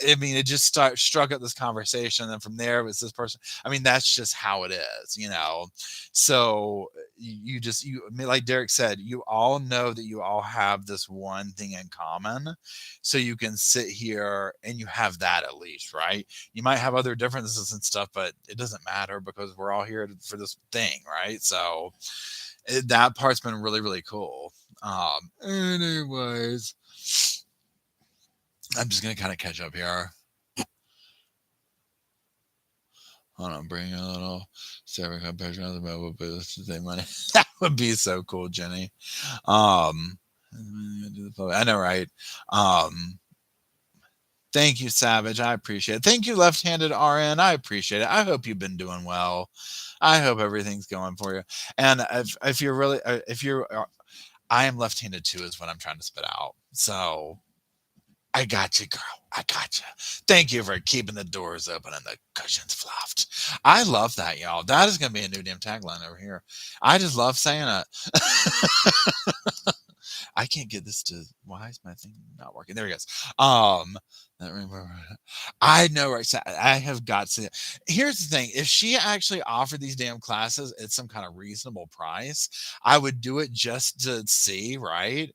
Speaker 1: I mean, it just struck up this conversation, and from there it was this person. I mean, that's just how it is. So I mean, like Derek said, you all know that you all have this one thing in common, so you can sit here and you have that at least, right? You might have other differences and stuff, but it doesn't matter because we're all here for this thing, right? So that part's been really, really cool. Anyways, I'm just gonna kind of catch up here. Hold on, bring a little Sarah comparison of the mobile business to save money. That would be so cool, Jenny. Um, I know, right? Um, thank you, Savage. I appreciate it. Thank you, Left-Handed RN. I appreciate it. I hope you've been doing well. I hope everything's going for you. And if you're really, if you're, I am left-handed too, is what I'm trying to spit out. So I got you, girl. I got you. Thank you for keeping the doors open and the cushions fluffed. I love that, y'all. That is going to be a new damn tagline over here. I just love saying it. I can't get this to. Why is my thing not working? There he goes. I know, right? So I have got to. Here's the thing: if she actually offered these damn classes at some kind of reasonable price, I would do it just to see, right?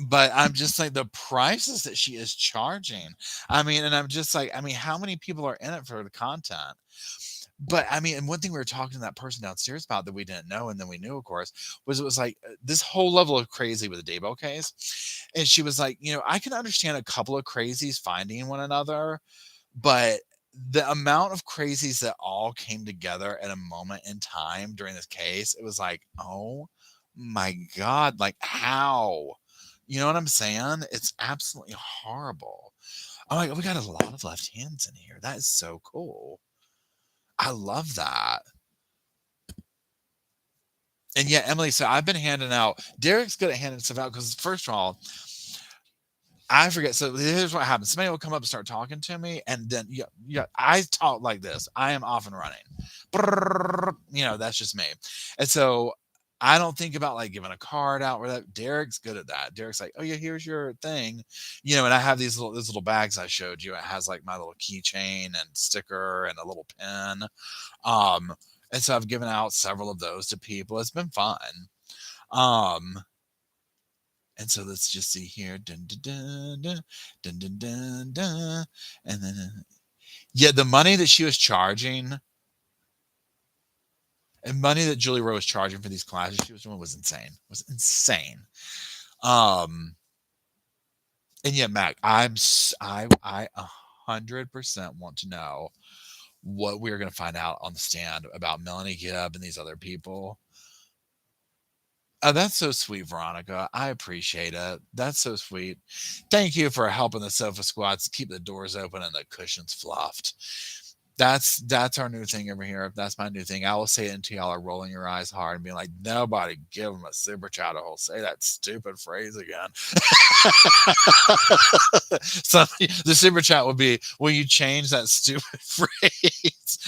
Speaker 1: But I'm just like the prices that she is charging. I mean, and I'm just like, I mean, how many people are in it for the content? But I mean, and one thing we were talking to that person downstairs about that we didn't know, and then we knew, of course, was it was like this whole level of crazy with the Daybell case. And she was like, I can understand a couple of crazies finding one another, but the amount of crazies that all came together at a moment in time during this case, it was like, oh my God, like how? You know what I'm saying? It's absolutely horrible. Oh my God, we got a lot of left hands in here. That is so cool. I love that. And yeah, Emily, so I've been handing out. Derek's good at handing stuff out because first of all, I forget. So here's what happens: somebody will come up and start talking to me, and then yeah, I talk like this. I am off and running. Brrr, that's just me. And so I don't think about like giving a card out or that. Derek's good at that. Derek's like, oh yeah, here's your thing, and I have these little bags I showed you. It has like my little keychain and sticker and a little pin. Um, and so I've given out several of those to people. It's been fun. Um, and so let's just see here. Dun, dun, dun, dun, dun, dun, dun, dun. And then, yeah, the money that she was charging and money that Julie Rowe was charging for these classes she was doing was insane. It was insane. Um, and yeah, Mac, I 100% want to know what we're going to find out on the stand about Melanie Gibb and these other people. Oh, that's so sweet, Veronica. I appreciate it. That's so sweet. Thank you for helping the sofa squats keep the doors open and the cushions fluffed. That's our new thing over here. That's my new thing. I will say it until y'all are rolling your eyes hard and being like, nobody give them a super chat hole. Say that stupid phrase again. So the super chat will be, will you change that stupid phrase?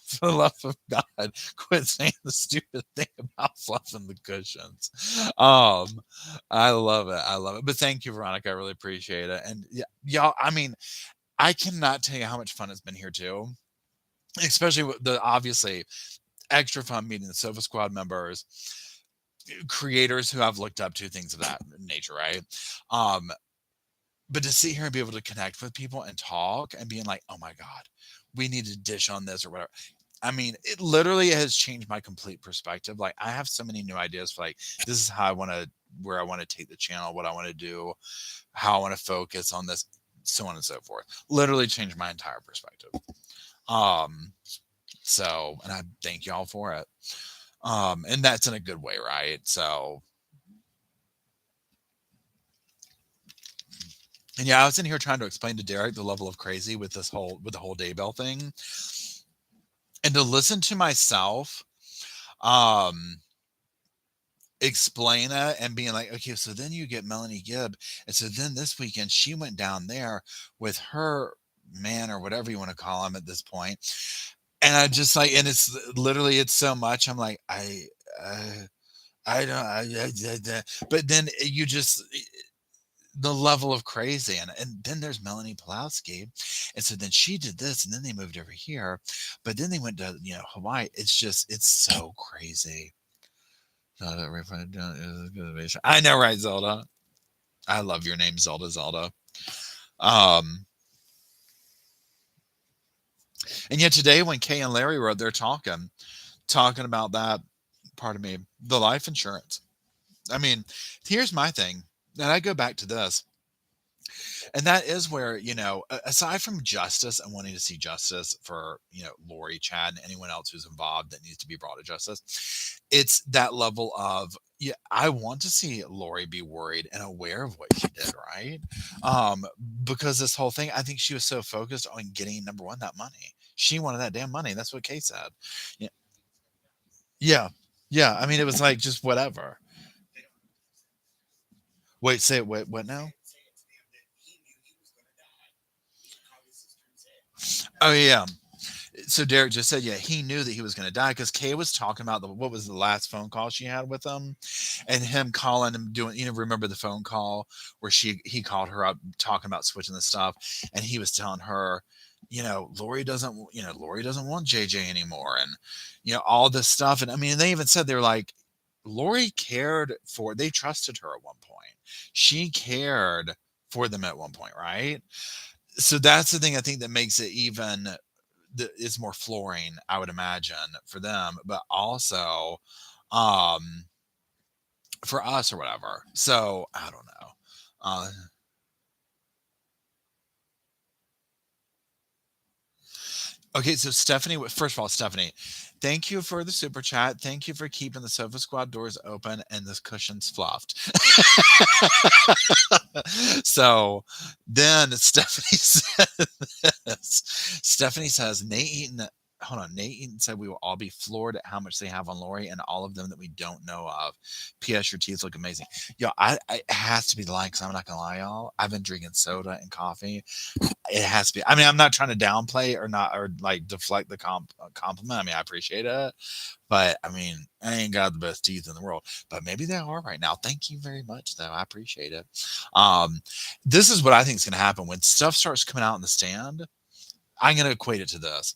Speaker 1: For the love of God, quit saying the stupid thing about fluffing the cushions. Um, I love it. I love it. But thank you, Veronica. I really appreciate it. And yeah, y'all, I mean, I cannot tell you how much fun it's been here too. Especially with the obviously extra fun meeting the Sofa Squad members, creators who I've looked up to, things of that nature, right? Um, but to sit here and be able to connect with people and talk and being like, oh my God, we need to dish on this or whatever. I mean, it literally has changed my complete perspective. Like, I have so many new ideas for like, this is how I want to, where I want to take the channel, what I want to do, how I want to focus on this, so on and so forth. Literally changed my entire perspective. Um, so, and I thank y'all for it. And that's in a good way, right? So, and yeah, I was in here trying to explain to Derek the level of crazy with the whole Daybell thing, and to listen to myself, um, explain it and being like, okay, so then you get Melanie Gibb, and so then this weekend she went down there with her man or whatever you want to call him at this point, and I just like, and it's literally it's so much. I'm like, uh, I don't, but then you just the level of crazy and then there's Melanie Pulowski, and so then she did this and then they moved over here, but then they went to Hawaii. It's so crazy. I know, right, Zelda? I love your name, Zelda. Um, and yet today when Kay and Larry were there talking about that, pardon me, the life insurance. I mean, here's my thing, and I go back to this. And that is where, aside from justice and wanting to see justice for, Lori, Chad, and anyone else who's involved that needs to be brought to justice, it's that level of, yeah, I want to see Lori be worried and aware of what she did, right? Um, because this whole thing, I think she was so focused on getting number one, that money. She wanted that damn money. That's what Kay said. Yeah. Yeah. Yeah. I mean, it was like just whatever. Wait, say it. What now? Oh, yeah. So Derek just said, yeah, he knew that he was going to die because Kay was talking about what was the last phone call she had with him, and him calling him doing. Remember the phone call where he called her up talking about switching the stuff, and he was telling her, Lori doesn't want JJ anymore, and all this stuff, and I mean, they even said they were like, Lori cared for. They trusted her at one point. She cared for them at one point, right? So that's the thing I think that makes it even is more flooring, I would imagine, for them, but also um, for us or whatever. So I don't know. Uh, okay, so Stephanie, first of all, Stephanie, thank you for the super chat. Thank you for keeping the Sofa Squad doors open and the cushions fluffed. So then Stephanie says, Nate Eaton hold on. Nate Eaton said we will all be floored at how much they have on Lori and all of them that we don't know of. P.S. Your teeth look amazing. Yo, it has to be the line because I'm not gonna lie, y'all. I've been drinking soda and coffee. It has to be. I mean, I'm not trying to downplay or not or like deflect the compliment. I mean, I appreciate it, but I mean, I ain't got the best teeth in the world. But maybe they are right now. Thank you very much, though. I appreciate it. Um, this is what I think is going to happen when stuff starts coming out in the stand. I'm going to equate it to this.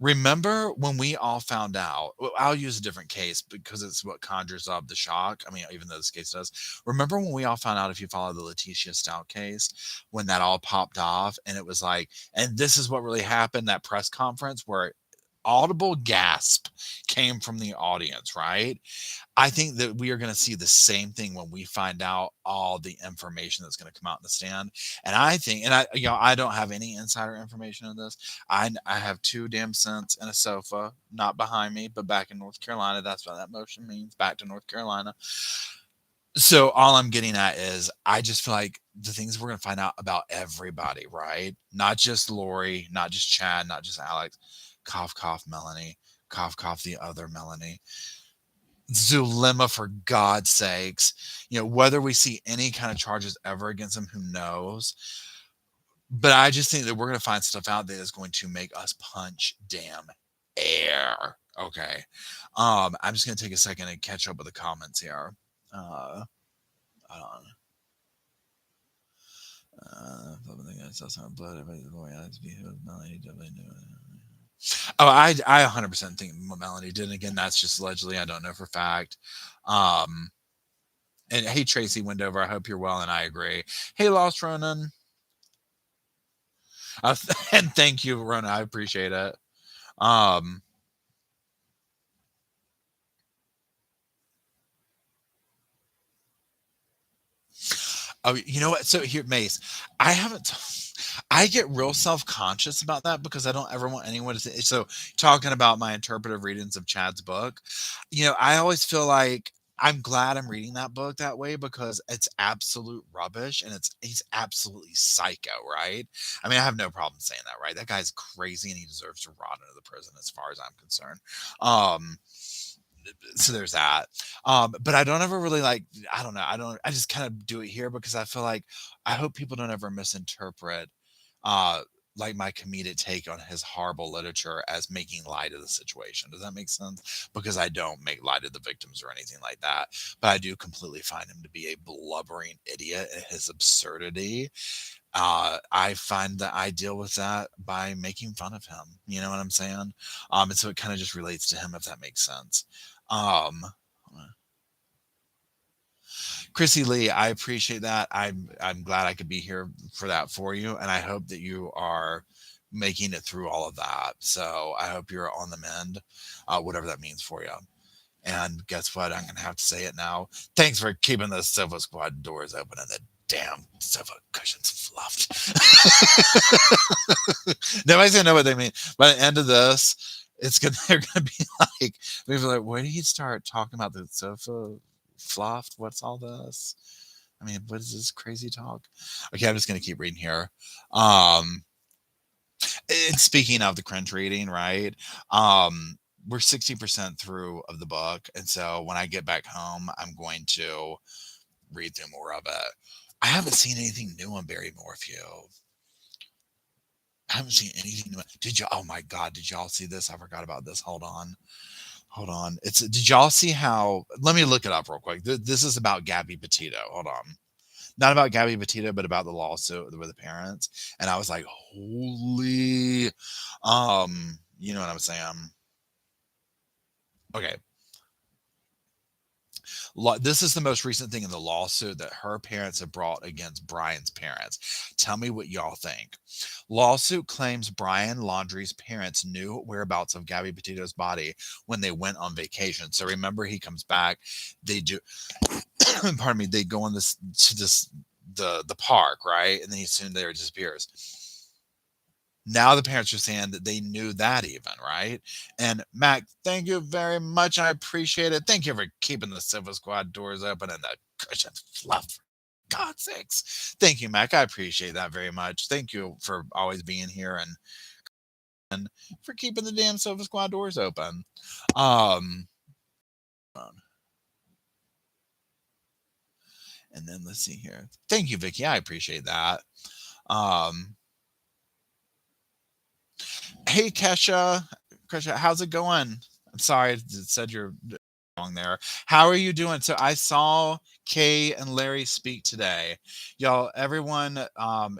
Speaker 1: Remember when we all found out? Well, I'll use a different case because it's what conjures up the shock. I mean, even though this case does. Remember when we all found out, if you follow the Letitia Stout case, when that all popped off and it was like, and this is what really happened, that press conference where audible gasp came from the audience, right? I think that we are going to see the same thing when we find out all the information that's going to come out in the stand. And I think, and I don't have any insider information on this. I have 2 damn cents and a sofa, not behind me, but back in North Carolina. That's what that motion means, back to North Carolina. So all I'm getting at is I just feel like the things we're going to find out about everybody, right? Not just Lori, not just Chad, not just Alex. Cough, cough, Melanie. Cough, cough, the other Melanie. Zulema, for God's sakes. Whether we see any kind of charges ever against him, who knows? But I just think that we're going to find stuff out there that's going to make us punch damn air. Okay. I'm just going to take a second and catch up with the comments here. Uh, hold Oh, I 100% think Melanie did. And again, that's just allegedly. I don't know for fact. Um, and hey, Tracy Wendover, I hope you're well, and I agree. Hey, Lost Ronan, and thank you, Ronan. I appreciate it. Um, oh, you know what? So here, Mace, I haven't. I get real self conscious about that because I don't ever want anyone to say. So, talking about my interpretive readings of Chad's book, I always feel like I'm glad I'm reading that book that way because it's absolute rubbish and he's absolutely psycho, right? I mean, I have no problem saying that, right? That guy's crazy and he deserves to rot into the prison as far as I'm concerned. Um, so there's that. But I don't ever really like, I don't know. I just kind of do it here because I feel like I hope people don't ever misinterpret uh like my comedic take on his horrible literature as making light of the situation. Does that make sense? Because I don't make light of the victims or anything like that. But I do completely find him to be a blubbering idiot and his absurdity. I find that I deal with that by making fun of him. You know what I'm saying? And so it kind of just relates to him, if that makes sense. Um, Chrissy Lee, I appreciate that. I'm glad I could be here for that for you, and I hope that you are making it through all of that. So I hope you're on the mend, whatever that means for you. And guess what? I'm gonna have to say it now. Thanks for keeping the Sofa Squad doors open and the damn sofa cushions fluffed. Nobody's gonna know what they mean. By the end of this, they're gonna be like, maybe like, where did he start talking about the sofa fluffed? What's all this? I mean, what is this crazy talk? Okay, I'm just gonna keep reading here. Um, and speaking of the cringe reading, right? We're 60% through of the book, and so when I get back home, I'm going to read through more of it. I haven't seen anything new on Barry Morphew. I haven't seen anything new. Did you? Oh my God! Did y'all see this? I forgot about this. Hold on. Hold on. Did y'all see how? Let me look it up real quick. This is about Gabby Petito. Hold on. Not about Gabby Petito, but about the lawsuit with the parents. And I was like, holy, you know what I'm saying? Okay. This is the most recent thing in the lawsuit that her parents have brought against Brian's parents. Tell me what y'all think. Lawsuit claims Brian Laundrie's parents knew whereabouts of Gabby Petito's body when they went on vacation. So remember, he comes back. They do, pardon me. They go on the park, right, and then he soon there disappears. Now the parents are saying that they knew that even, right? And Mac, thank you very much. I appreciate it. Thank you for keeping the Civil Squad doors open and the cushions fluff. God's sakes. Thank you, Mac. I appreciate that very much. Thank you for always being here and for keeping the damn Sofa Squad doors open. Um, and then let's see here. Thank you, Vicky. I appreciate that. Um, hey, Kesha. Kesha, how's it going? I'm sorry, it said you're wrong there. How are you doing? So I saw Kay and Larry speak today. Y'all, everyone,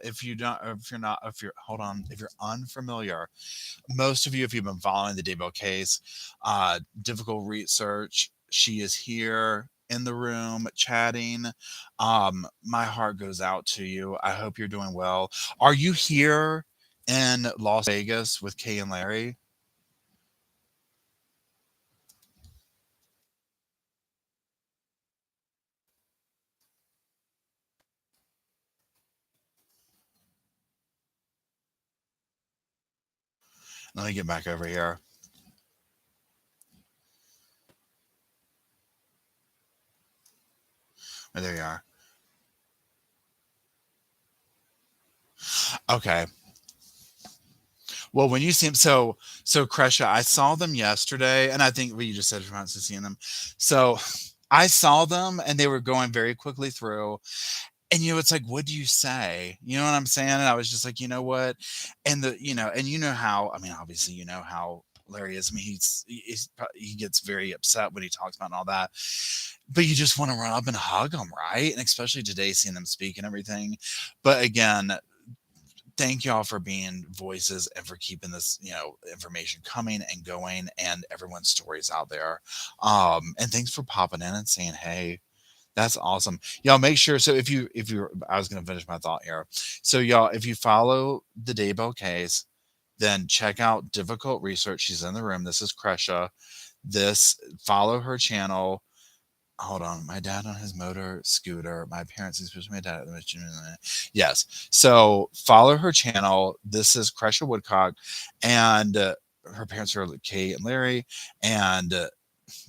Speaker 1: if you don't, if you're not, if you're, hold on, if you're unfamiliar, most of you, if you've been following the Daybell case, difficult research, she is here in the room chatting. My heart goes out to you. I hope you're doing well. Are you here in Las Vegas with Kay and Larry? Let me get back over here. Oh, there you are. Okay. Well, when you see them, so Kresha, I saw them yesterday, and I think what you just said is to seeing them. So I saw them, and they were going very quickly through. And it's like, what do you say? You know what I'm saying? And I was just like, you know what? And and you know how, I mean, obviously, you know how Larry is. I mean, he gets very upset when he talks about and all that. But you just want to run up and hug him, right? And especially today, seeing them speak and everything. But again, thank y'all for being voices and for keeping this, information coming and going and everyone's stories out there. And thanks for popping in and saying, hey, that's awesome. Y'all make sure. So if you I was going to finish my thought here. So y'all, if you follow the Daybell case, then check out Difficult Research. She's in the room. This is Kresha. This follow her channel. Hold on, my dad on his motor scooter. My parents, especially my dad. Yes. So follow her channel. This is Kresha Woodcock, and her parents are Kate and Larry, and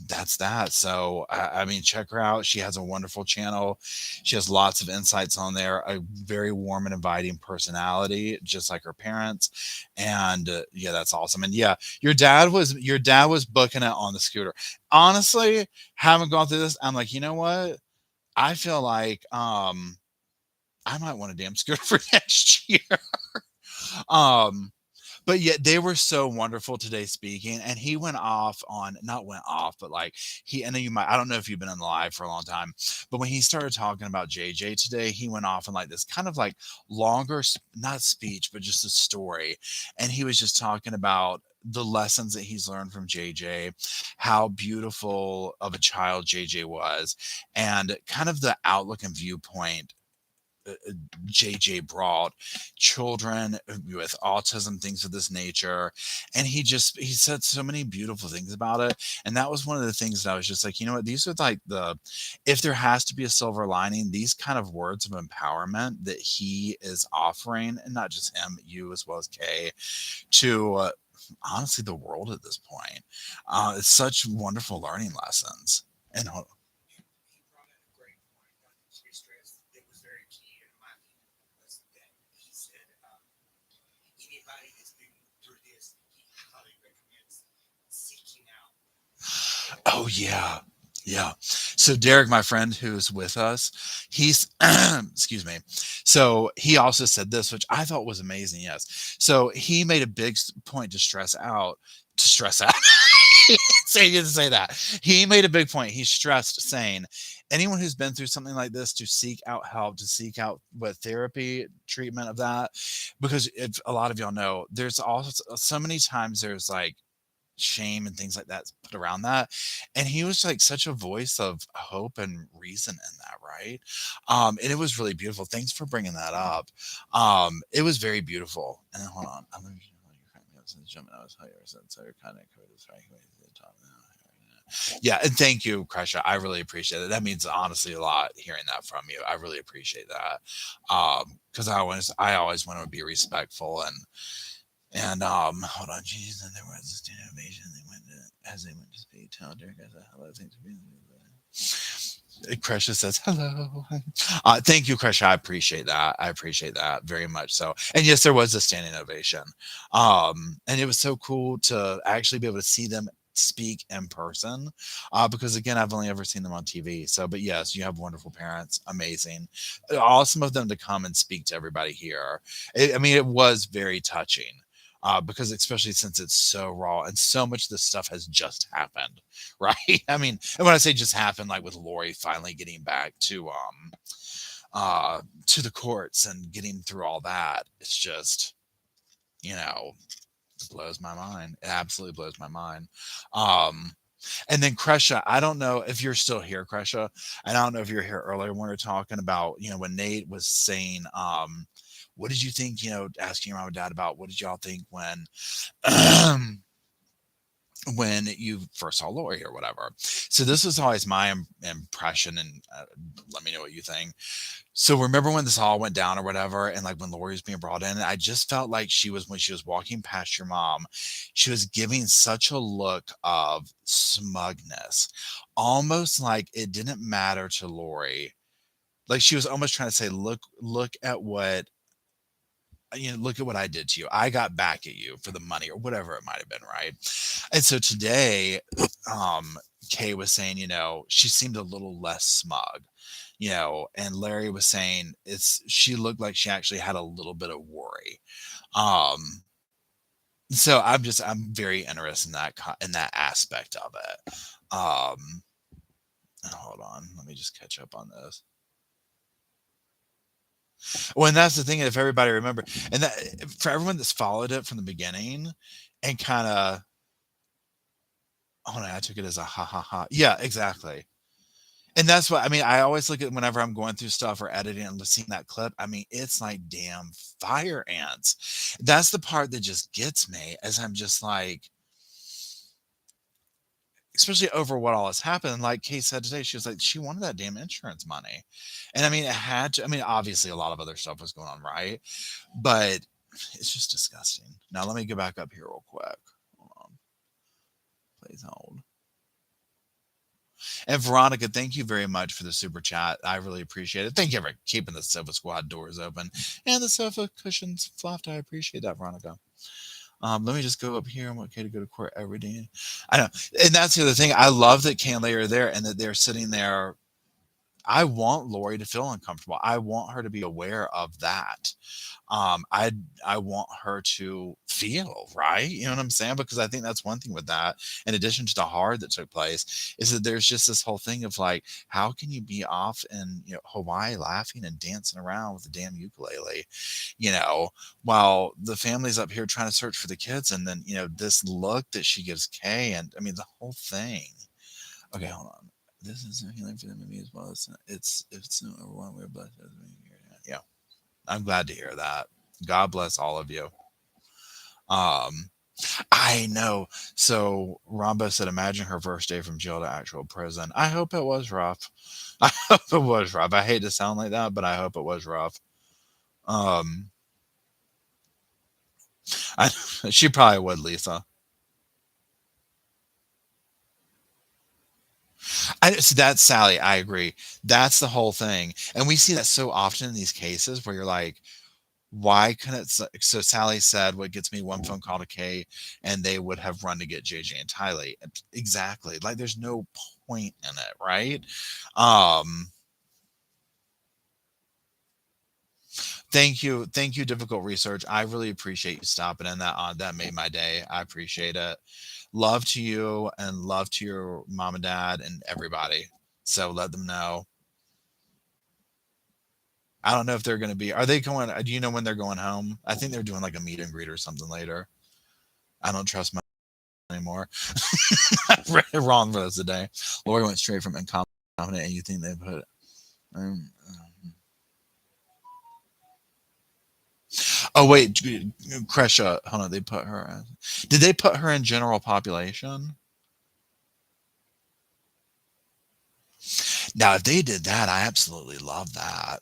Speaker 1: that's that. So I mean, check her out. She has a wonderful channel. She has lots of insights on there. A very warm and inviting personality, just like her parents. And yeah, that's awesome. And yeah, your dad was booking it on the scooter. Honestly, having gone through this, I'm like, you know what? I feel like I might want a damn scooter for next year. um but yet they were so wonderful today speaking, and he went off on, not went off, but like he, and then you might, I don't know if you've been in the live for a long time, but when he started talking about JJ today, he went off on like this kind of like longer not speech but just a story, and he was just talking about the lessons that he's learned from JJ, how beautiful of a child JJ was, and kind of the outlook and viewpoint JJ brought children with autism, things of this nature. And he said so many beautiful things about it. And that was one of the things that I was just like, you know what, these are like if there has to be a silver lining, these kind of words of empowerment that he is offering, and not just him, you as well as Kay, to honestly the world at this point. It's such wonderful learning lessons. And oh yeah. Yeah. So Derek, my friend who's with us, he's excuse me. So he also said this, which I thought was amazing. Yes. So he made a big point to stress out. Say you didn't say that. He made a big point. He stressed saying anyone who's been through something like this to seek out help, to seek out what therapy treatment of that, because if a lot of y'all know, there's also so many times there's like shame and things like that put around that, and he was like such a voice of hope and reason in that, right? And it was really beautiful. Thanks for bringing that up. It was very beautiful. And then, hold on, I'm gonna jumping out. So you're kind of yeah, and thank you, Kresha. I really appreciate it. That means honestly a lot hearing that from you. I really appreciate that. Because I always want to be respectful and hold on, Jesus, and there was this innovation. They went to, as they went to speak, tell Derek as a hello things to be. Kresha says hello. Thank you, Kresha. I appreciate that. I appreciate that very much. So, and yes, there was a standing ovation, and it was so cool to actually be able to see them speak in person. Because again, I've only ever seen them on TV. So, but yes, you have wonderful parents. Amazing, awesome of them to come and speak to everybody here. I mean, it was very touching. Because especially since it's so raw and so much of this stuff has just happened, right? I mean, and when I say just happened, like with Lori finally getting back to the courts and getting through all that, it's just, you know, it blows my mind. It absolutely blows my mind. Um, and then Kresha, I don't know if you're still here, Kresha. And I don't know if you're here earlier when we were talking about, when Nate was saying, what did you think, asking your mom and dad about what did y'all think when when you first saw Lori or whatever. So this was always my impression, and let me know what you think. So remember when this all went down or whatever, and like when Lori was being brought in, I just felt like when she was walking past your mom, she was giving such a look of smugness, almost like it didn't matter to Lori. Like she was almost trying to say, look at what look at what I did to you. I got back at you for the money or whatever it might have been, right? And so today, Kay was saying, she seemed a little less smug, and Larry was saying she looked like she actually had a little bit of worry. Um, so I'm very interested in in that aspect of it. Hold on, let me just catch up on this. Well, and that's the thing. If everybody remember, and that for everyone that's followed it from the beginning, and kind of, oh no, I took it as a ha ha ha. Yeah, exactly. And that's what I mean. I always look at whenever I'm going through stuff or editing and seeing that clip. I mean, it's like damn fire ants. That's the part that just gets me, as I'm just like, especially over what all has happened. Like Kate said today, she was like, she wanted that damn insurance money, and I mean, it had to. I mean, obviously, a lot of other stuff was going on, right? But it's just disgusting. Now let me go back up here real quick. Hold on, please hold. And Veronica, thank you very much for the super chat. I really appreciate it. Thank you for keeping the Sofa Squad doors open and the sofa cushions fluffed. I appreciate that, Veronica. Let me just go up here. I want Kay to go to court every day. I know. And that's the other thing. I love that Kay and Larry are there and that they're sitting there. I want Lori to feel uncomfortable. I want her to be aware of that. I want her to feel right. You know what I'm saying? Because I think that's one thing with that. In addition to the horror that took place, is that there's just this whole thing of like, how can you be off in Hawaii laughing and dancing around with the damn ukulele, you know, while the family's up here trying to search for the kids, and then this look that she gives Kay, and I mean the whole thing. Okay, hold on. This is healing for the movie as well. It's number one. We're blessed. Yeah, I'm glad to hear that. God bless all of you. Um, I know. So Rambo said, imagine her first day from jail to actual prison. I hope it was rough. I hope it was rough. I hate to sound like that, but I hope it was rough. Um, I, she probably would, Lisa. I see that's Sally. I agree. That's the whole thing, and we see that so often in these cases where you're like, why couldn't so Sally said what gets me one phone call to Kay and they would have run to get JJ and Tylee. Exactly. Like there's no point in it, right? Um Thank you, difficult research. I really appreciate you stopping in. That made my day. I appreciate it. Love to you and love to your mom and dad and everybody. So let them know. I don't know if they're going to be. Are they going? Do you know when they're going home? I think they're doing like a meet and greet or something later. I don't trust my anymore. I read it wrong for us today. Lori went straight from incompetent, and you think they put. Oh wait, Kresha. Hold on, they put her. Did they put her in general population? Now, if they did that, I absolutely love that.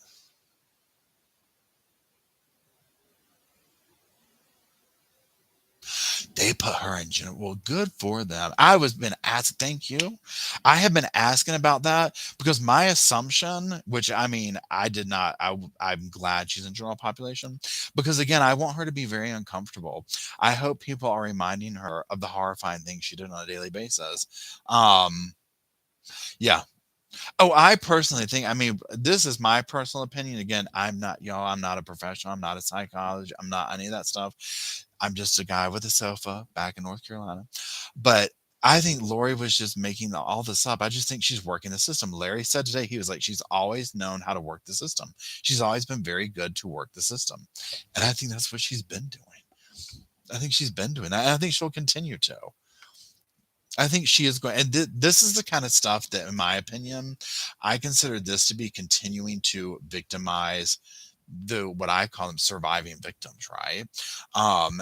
Speaker 1: They put her in general. Well, good for them. I was been asked. Thank you. I have been asking about that because my assumption, which I mean, I did not. I'm glad she's in general population because again, I want her to be very uncomfortable. I hope people are reminding her of the horrifying things she did on a daily basis. Um, yeah, Oh, I personally think, I mean, this is my personal opinion. Again, I'm not, y'all, I'm not a professional. I'm not a psychologist. I'm not any of that stuff. I'm just a guy with a sofa back in North Carolina. But I think Lori was just making all this up. I just think she's working the system. Larry said today, he was like, she's always known how to work the system. She's always been very good to work the system. And I think that's what she's been doing. I think she's been doing that. And I think she'll continue to. I think she is going, and this is the kind of stuff that, in my opinion, I consider this to be continuing to victimize the what I call them surviving victims, right?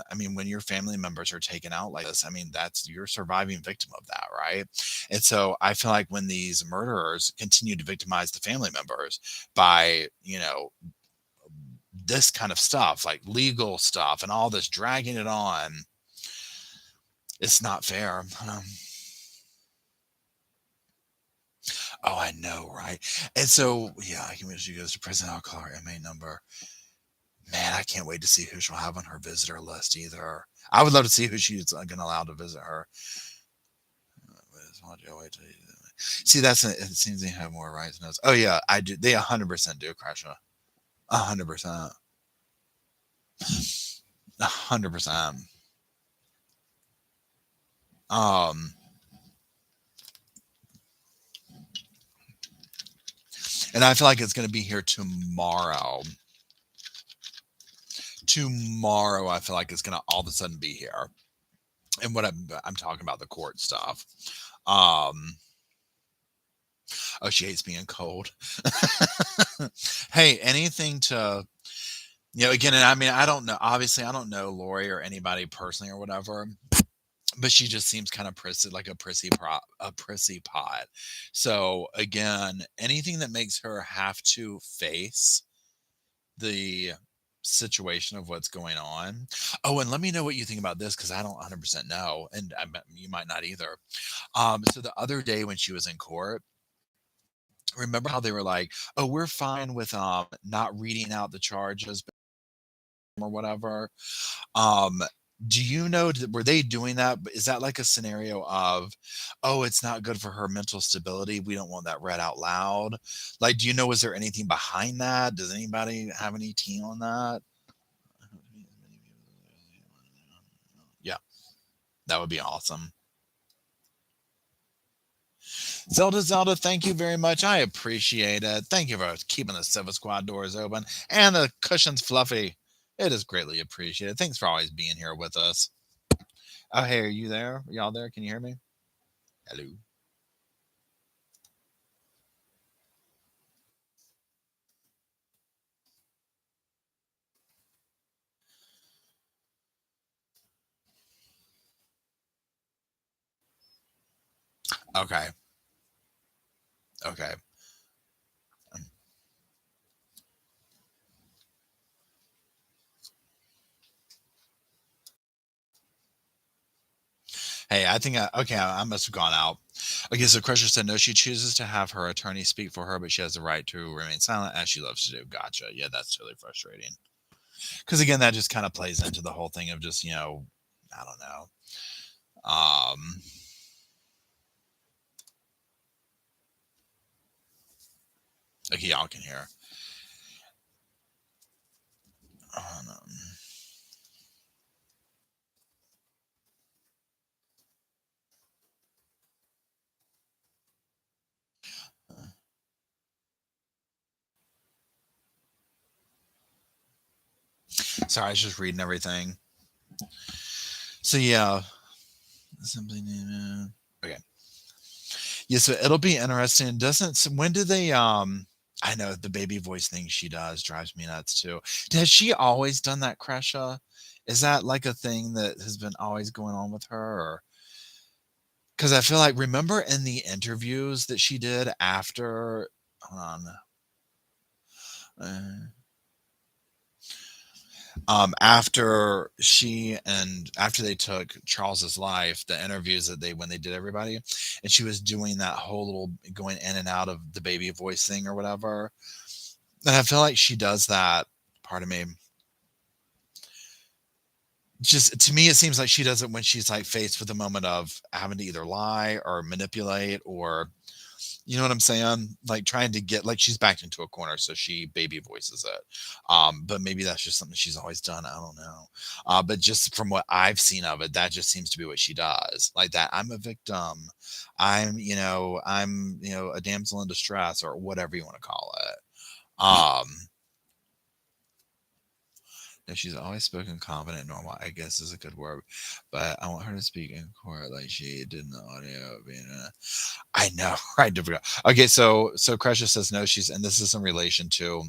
Speaker 1: I mean, when your family members are taken out like this, I mean, that's you're a surviving victim of that, right? And so I feel like when these murderers continue to victimize the family members by, this kind of stuff, like legal stuff and all this dragging it on, it's not fair. Oh, I know, right? And so, yeah, I can she goes to prison. I'll call her MA number. Man, I can't wait to see who she'll have on her visitor list either. I would love to see who she's going to allow to visit her. See, it seems they have more rights than us. Oh, yeah, I do. They 100% do, Crasha. 100%. 100%. Um, and I feel like it's going to be here tomorrow. Tomorrow, I feel like it's going to all of a sudden be here. And what I'm talking about the court stuff. Um, oh, she hates being cold. Hey, anything to, again, and I mean, I don't know. Obviously, I don't know Lori or anybody personally or whatever, but she just seems kind of prissy, like a prissy pot. So again, anything that makes her have to face the situation of what's going on. Oh, and let me know what you think about this because I don't 100% know, and you might not either. So the other day when she was in court, remember how they were like, "Oh, we're fine with not reading out the charges or whatever." Um, do you know were they doing that? Is that like a scenario of, "Oh, it's not good for her mental stability. We don't want that read out loud." Like, do you know, is there anything behind that? Does anybody have any tea on that? Yeah, that would be awesome. Zelda, thank you very much. I appreciate it. Thank you for keeping the Silver Squad doors open and the cushions fluffy. It is greatly appreciated. Thanks for always being here with us. Oh, hey, are you there? Y'all there? Can you hear me? Hello. Okay. Okay. Um, Hey, I think okay, I must have gone out. Okay, so Crusher said no, she chooses to have her attorney speak for her, but she has the right to remain silent as she loves to do. Gotcha. Yeah, that's totally frustrating. Because again, that just kind of plays into the whole thing of just, I don't know. Um, okay, y'all can hear. No. Sorry, I was just reading everything. So yeah, something. Okay. Yeah, so it'll be interesting. Doesn't when do they? I know the baby voice thing she does drives me nuts too. Has she always done that, Kresha? Is that like a thing that has been always going on with her, or because I feel like remember in the interviews that she did after? Hold on. Uh, After they took Charles's life, the interviews that they when they did everybody, and she was doing that whole little going in and out of the baby voice thing or whatever. And I feel like she does that. Pardon me. Just to me, it seems like she does it when she's like faced with the moment of having to either lie or manipulate, or you know what I'm saying? Like trying to get like she's backed into a corner, so she baby voices it. But maybe that's just something she's always done. I don't know. But just from what I've seen of it, that just seems to be what she does. Like that, I'm a victim. I'm a damsel in distress or whatever you want to call it. No, she's always spoken confident, normal, I guess is a good word. But I want her to speak in court like she did in the audio. I know, right? Difficult. Okay, so Crusher says no. And this is in relation to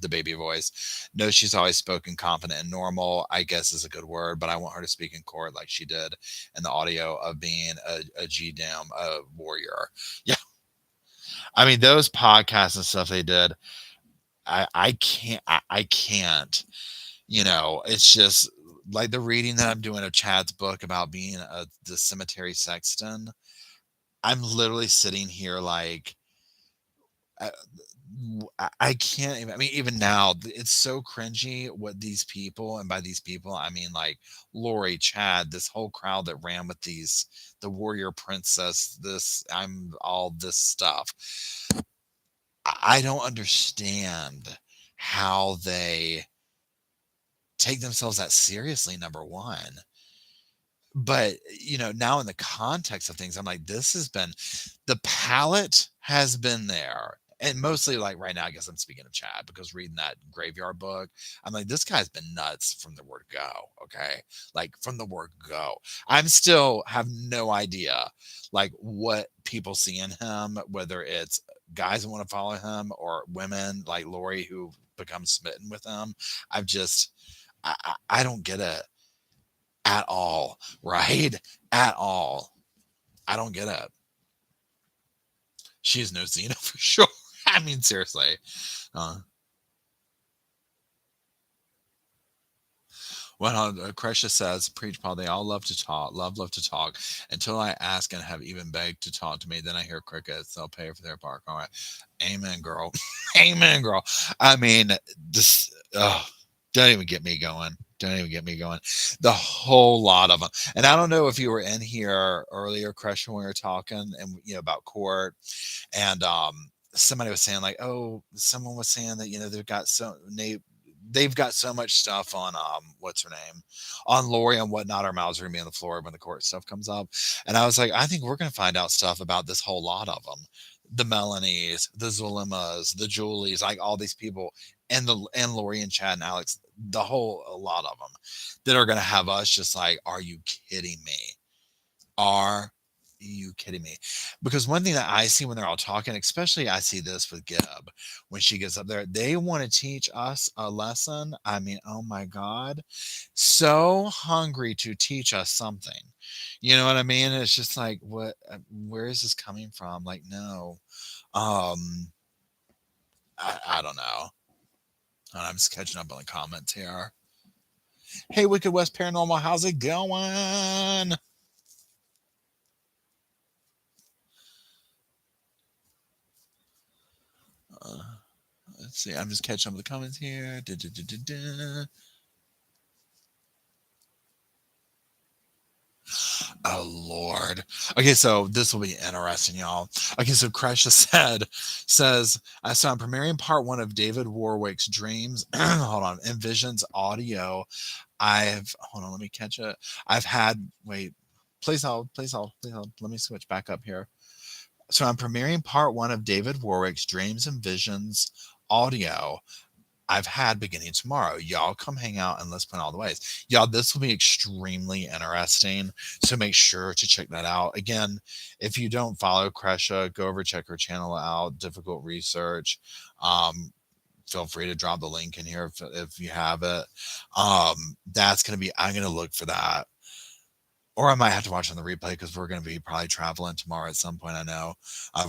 Speaker 1: the baby voice. No, she's always spoken confident and normal. I guess is a good word, but I want her to speak in court like she did in the audio of being a G damn a warrior. Yeah, I mean those podcasts and stuff they did. I can't. It's just like the reading that I'm doing of Chad's book about being the cemetery sexton. I'm literally sitting here like I, I can't even. I mean, even now, it's so cringy what these people, and by these people, I mean like Lori, Chad, this whole crowd that ran with the warrior princess, I'm all this stuff. I don't understand how they take themselves that seriously, number one. But, now in the context of things, I'm like, this has been the palette has been there. And mostly like right now, I guess I'm speaking of Chad because reading that graveyard book, I'm like, this guy's been nuts from the word go. Okay. Like from the word go. I'm still have no idea like what people see in him, whether it's guys that want to follow him or women like Lori who become smitten with him. I've just I don't get it at all, right? At all. I don't get it. She is no Xena for sure. I mean, seriously. Uh, Kresha says, preach, Paul. They all love to talk, love to talk until I ask and have even begged to talk to me. Then I hear crickets. They'll pay for their park. All right. Amen, girl. Amen, girl. I mean, this, don't even get me going. Don't even get me going. The whole lot of them. And I don't know if you were in here earlier, Kresha, when we were talking and about court, and somebody was saying like, oh, someone was saying that they've got so much stuff on what's her name on Lori and whatnot. Our mouths are gonna be on the floor when the court stuff comes up. And I was like, I think we're gonna find out stuff about this whole lot of them. The Melanies, the Zulimas, the Julies, like all these people, and Lori and Chad and Alex, a lot of them that are gonna have us just like, are you kidding me? Are you kidding me? Because one thing that I see when they're all talking, especially I see this with Gib when she gets up there, they want to teach us a lesson. I mean, oh my God, so hungry to teach us something. You know what I mean? It's just like, where is this coming from? Like, no, um, I don't know. I'm just catching up on the comments here. Hey, Wicked West Paranormal, how's it going? Uh, let's see. I'm just catching up with the comments here. Oh Lord. Okay, so this will be interesting, y'all. Okay, so Kresha says I'm premiering part one of David Warwick's Dreams. Hold on, Envisions audio. Hold on, let me catch it. I've had wait, please hold, please hold, please hold. Let me switch back up here. So I'm premiering part one of David Warwick's Dreams and Visions audio. I've had beginning tomorrow. Y'all come hang out and let's put all the ways. Y'all, this will be extremely interesting. So make sure to check that out. Again, if you don't follow Kresha, go over check her channel out. Difficult Research. Feel free to drop the link in here if you have it. That's gonna be. I'm gonna look for that. or I might have to watch on the replay because we're going to be probably traveling tomorrow at some point. I know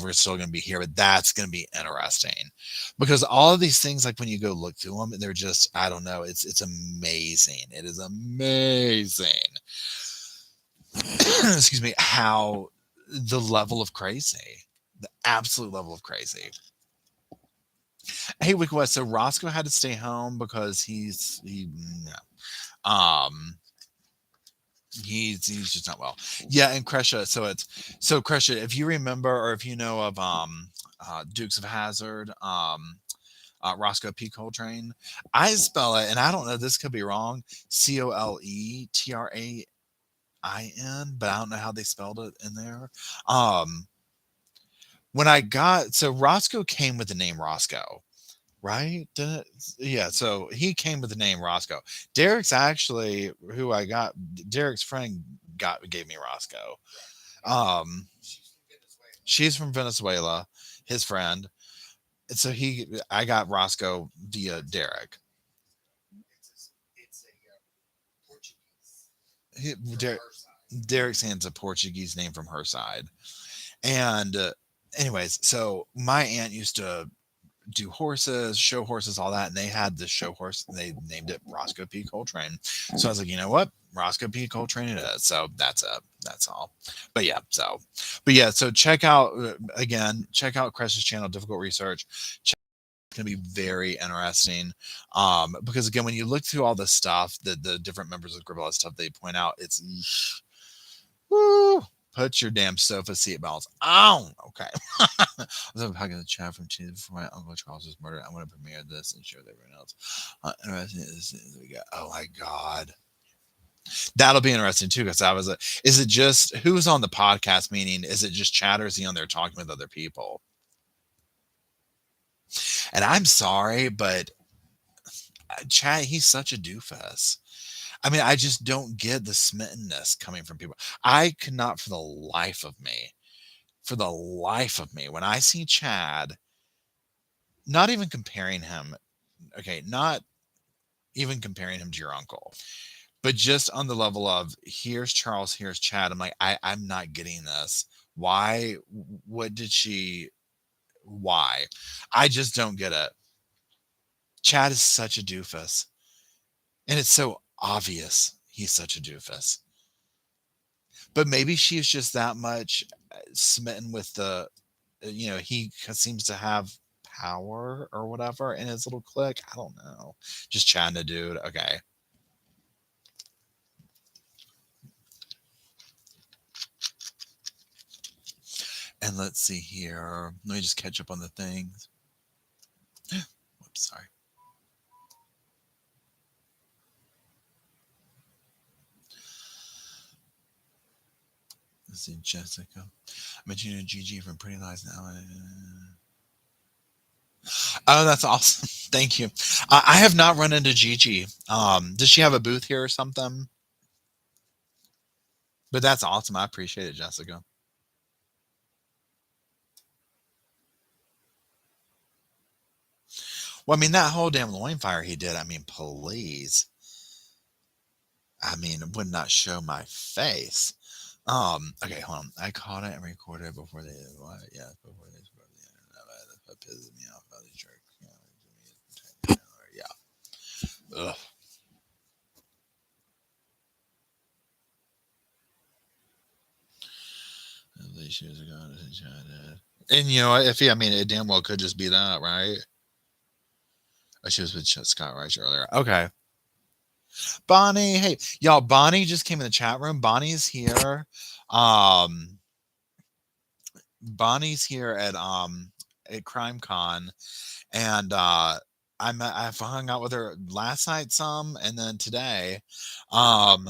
Speaker 1: we're still going to be here, but that's going to be interesting because all of these things, like when you go look through them, they're just, I don't know, it's amazing. It is amazing. Excuse me, how the level of crazy, the absolute level of crazy. Hey, Wicked West. So Roscoe had to stay home because um he's just not well. Yeah, and Kresha. So Kresha. If you remember or if you know of Dukes of Hazard, Roscoe P Coltrane, I spell it, and I don't know. This could be wrong. Coletrain, but I don't know how they spelled it in there. Um, when I got so Roscoe came with the name Roscoe. Right? Didn't it? Yeah, so he came with the name Roscoe. Derek's actually who I got. Derek's friend gave me Roscoe. Um, she's from Venezuela, his friend. And so I got Roscoe via Derek. Derek, Derek's hand's a Portuguese name from her side. And anyways, so my aunt used to do horses, show horses, all that, and they had this show horse, and they named it Roscoe P. Coltrane. So I was like, you know what, Roscoe P. Coltrane it is. So that's it. That's all. But yeah, so check out again, check out Cress's channel, Difficult Research. It's gonna be very interesting. Because again, when you look through all the stuff that the different members of Gribble stuff they point out, it's woo, put your damn sofa seat belts on. Okay. I was up hugging the chat from Tuesday before my uncle Charles was murdered. I want to premiere this and share with everyone else. We got. Oh my god, that'll be interesting too. Because I was like, is it just who's on the podcast? Meaning, is it just Chad or is he on there talking with other people? And I'm sorry, but Chad, he's such a doofus. I mean, I just don't get the smittenness coming from people. I could not for the life of me, when I see Chad, not even comparing him, okay, not even comparing him to your uncle, but just on the level of here's Charles, here's Chad. I'm like, I'm not getting this. Why? What did she? Why? I just don't get it. Chad is such a doofus, and it's so obvious he's such a doofus. But maybe she's just that much smitten with he seems to have power or whatever in his little clique. I don't know. Just chatting a dude. Okay. And let's see here. Let me just catch up on the things. Whoops, sorry. Let's see, Jessica. I mentioned you Gigi from Pretty Lies now. Oh, that's awesome. Thank you. I have not run into Gigi. Does she have a booth here or something? But that's awesome. I appreciate it, Jessica. Well, I mean, that whole damn loin fire he did. I mean, please. I mean, it would not show my face. Okay, hold on. I caught it and recorded it before they did what? Yeah, before they scrubbed the internet. That's what pisses me off about these jerks. Yeah. Ugh. At least years ago, and you know what? If he, I mean, it damn well could just be that, right? I should have been Scott Rice earlier. Okay. Bonnie, hey, y'all, Bonnie just came in the chat room. Bonnie's here. Um, Bonnie's here at Crime Con, and I've hung out with her last night some, and then today, um,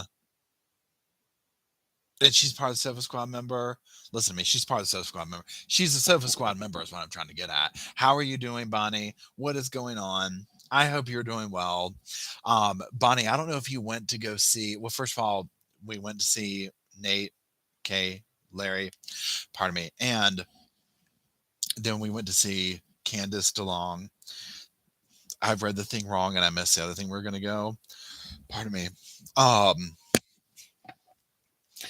Speaker 1: and she's part of the Sofa Squad member. Listen to me, she's part of the Sofa Squad member. She's a Sofa Squad member, is what I'm trying to get at. How are you doing, Bonnie? What is going on? I hope you're doing well. Bonnie, I don't know if you went to go see. Well, first of all, we went to see Nate, Kay, Larry. Pardon me, and then we went to see Candace DeLong. I've read the thing wrong and I missed the other thing we're gonna go. Pardon me. Um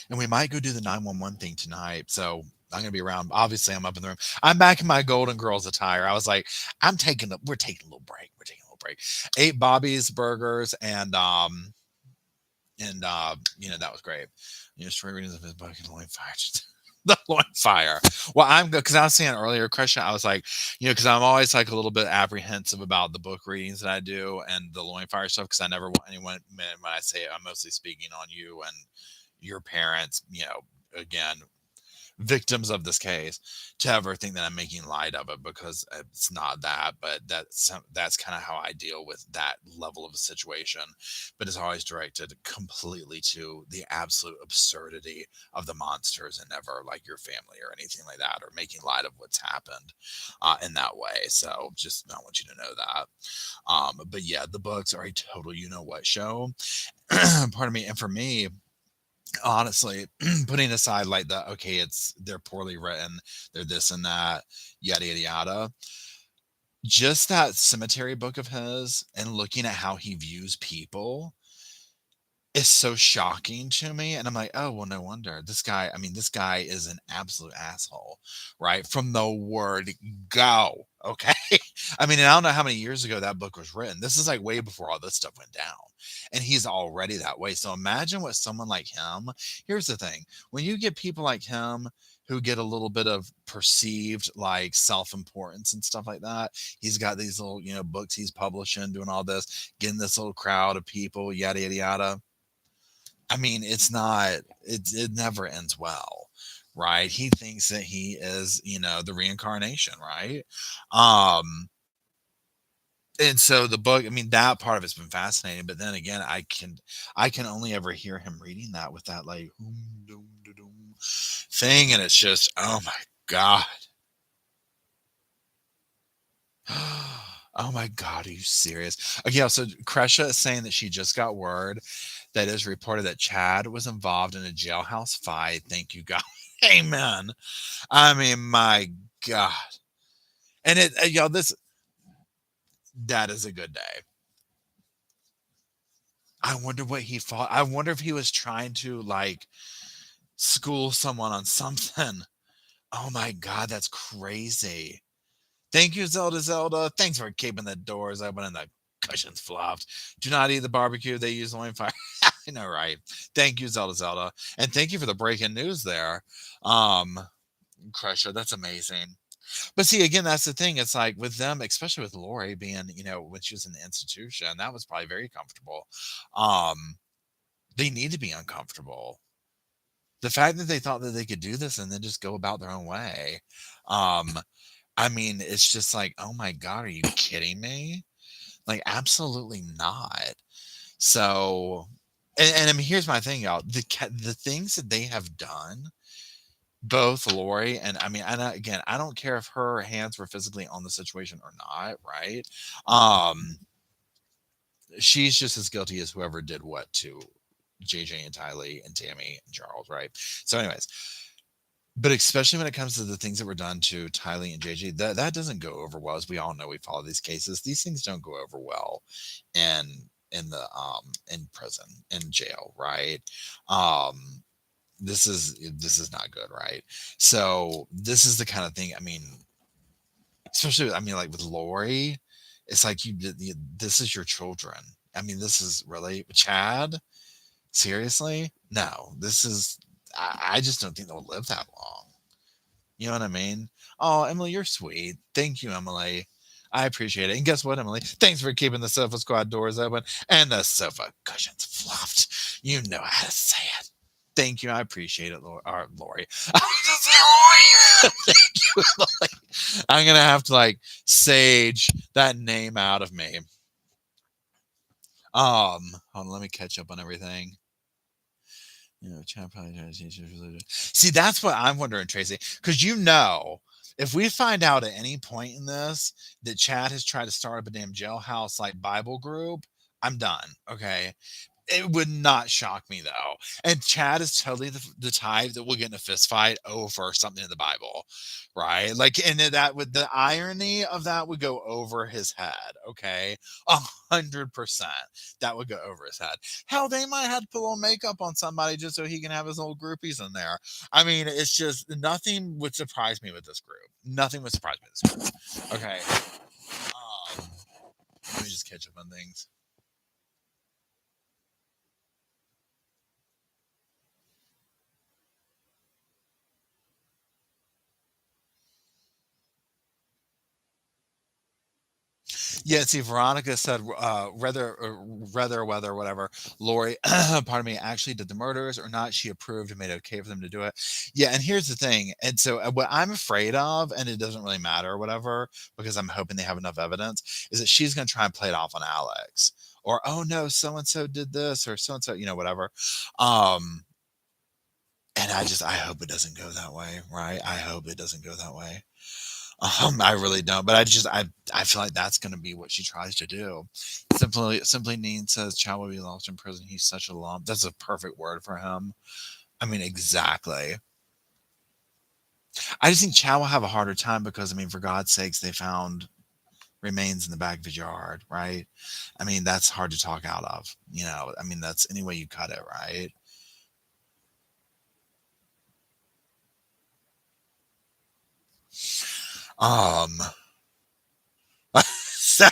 Speaker 1: and we might go do the 911 thing tonight. So I'm gonna be around. Obviously, I'm up in the room. I'm back in my Golden Girls attire. I was like, we're taking a little break. We're taking a little break. Ate Bobby's burgers that was great. Story readings of his book and loin fire. The loin fire. Well, I'm good because I was saying earlier, Christian. I was like, because I'm always like a little bit apprehensive about the book readings that I do and the loin fire stuff because I never want anyone. When I say it, I'm mostly speaking on you and your parents. Again, victims of this case to ever think that I'm making light of it because it's not that, but that's kind of how I deal with that level of a situation. But it's always directed completely to the absolute absurdity of the monsters and never like your family or anything like that or making light of what's happened in that way. So just I want you to know that. But yeah, the books are a total you know what show. Pardon me. And for me, honestly, putting aside like they're poorly written, they're this and that, yada yada yada. Just that cemetery book of his and looking at how he views people is so shocking to me. And I'm like, oh well, no wonder. This guy is an absolute asshole, right? From the word go. Okay. And I don't know how many years ago that book was written. This is like way before all this stuff went down. And he's already that way. So imagine what someone like him. Here's the thing. When you get people like him who get a little bit of perceived like self-importance and stuff like that, he's got these little, books he's publishing, doing all this, getting this little crowd of people, yada yada yada. It's not, it never ends well, right? He thinks that he is, the reincarnation, right? Um, and so the book, that part of it's been fascinating, but then again, I can only ever hear him reading that with that like thing, and it's just, oh my God. Oh my God, are you serious? Okay, so Kresha is saying that she just got word that is reported that Chad was involved in a jailhouse fight. Thank you, God. Amen. My God. And that is a good day. I wonder what he fought. I wonder if he was trying to like school someone on something. Oh my God, that's crazy. Thank you, Zelda Zelda. Thanks for keeping the doors open and the cushions flopped. Do not eat the barbecue. They use loin fire. I know, right? Thank you, Zelda Zelda. And thank you for the breaking news there. Um, Crusher, that's amazing. But see, again, that's the thing. It's like with them, especially with Lori being, when she was in the institution, that was probably very comfortable. Um, they need to be uncomfortable. The fact that they thought that they could do this and then just go about their own way. Um, it's just like, oh my God, are you kidding me? Like, absolutely not. So, and here's my thing, y'all. The things that they have done, both Lori and again, I don't care if her hands were physically on the situation or not, right? Um, she's just as guilty as whoever did what to JJ and Tylee and Tammy and Charles, right? So, anyways, but especially when it comes to the things that were done to Tylee and JJ, that doesn't go over well. As we all know, we follow these cases. These things don't go over well in in prison, in jail, right? Um, this is not good, right? So this is the kind of thing. Especially like with Lori, it's like this is your children. This is really Chad. Seriously, no. This is. I just don't think they'll live that long. You know what I mean? Oh, Emily, you're sweet. Thank you, Emily. I appreciate it. And guess what, Emily? Thanks for keeping the Sofa Squad doors open and the sofa cushions flopped. You know how to say it. Thank you. I appreciate it, Lori. Thank you, Emily. I'm gonna have to like sage that name out of me. Hold on, let me catch up on everything. Chad probably trying to teach his religion. See, that's what I'm wondering, Tracy, because if we find out at any point in this that Chad has tried to start up a damn jailhouse like Bible group, I'm done. Okay. It would not shock me though. And Chad is totally the type that will get in a fist fight over something in the Bible, right? Like, and that would the irony of that would go over his head. Okay, 100%, that would go over his head. Hell, they might have to put a little makeup on somebody just so he can have his little groupies in there. I mean, it's just nothing would surprise me with this group. Nothing would surprise me with this group. Okay, let me just catch up on things. Yeah, see, Veronica said, whether, whatever, Lori, pardon me, actually did the murders or not, she approved and made it okay for them to do it. Yeah, and here's the thing. And so, what I'm afraid of, and it doesn't really matter or whatever, because I'm hoping they have enough evidence, is that she's going to try and play it off on Alex. Or, oh no, so and so did this, or so and so, whatever. Um, and I hope it doesn't go that way, right? I hope it doesn't go that way. I really don't, but I feel like that's going to be what she tries to do. Simply Neen says Chow will be lost in prison. He's such a lump. That's a perfect word for him. I mean, exactly. I just think Chow will have a harder time because, I mean, for God's sakes, they found remains in the back of his yard, right? I mean, that's hard to talk out of. I mean, that's any way you cut it, right? Um, Sa-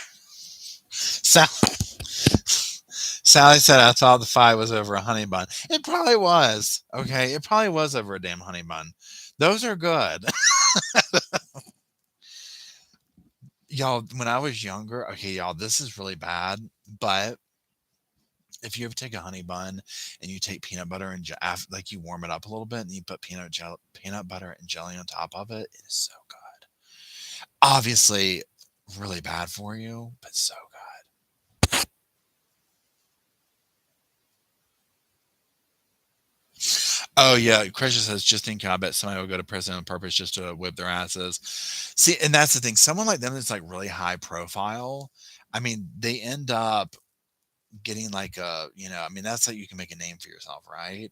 Speaker 1: Sally said, I thought the fight was over a honey bun. It probably was. Okay. It probably was over a damn honey bun. Those are good. Y'all, when I was younger, okay, y'all, this is really bad, but if you ever take a honey bun and you take peanut butter and like you warm it up a little bit and you put peanut butter and jelly on top of it, it is so good. Obviously, really bad for you, but so good. Oh yeah, Krisha says, just think, I bet somebody will go to prison on purpose just to whip their asses. See, and that's the thing. Someone like them that's like really high profile. I mean, they end up getting like I mean, that's how you can make a name for yourself, right?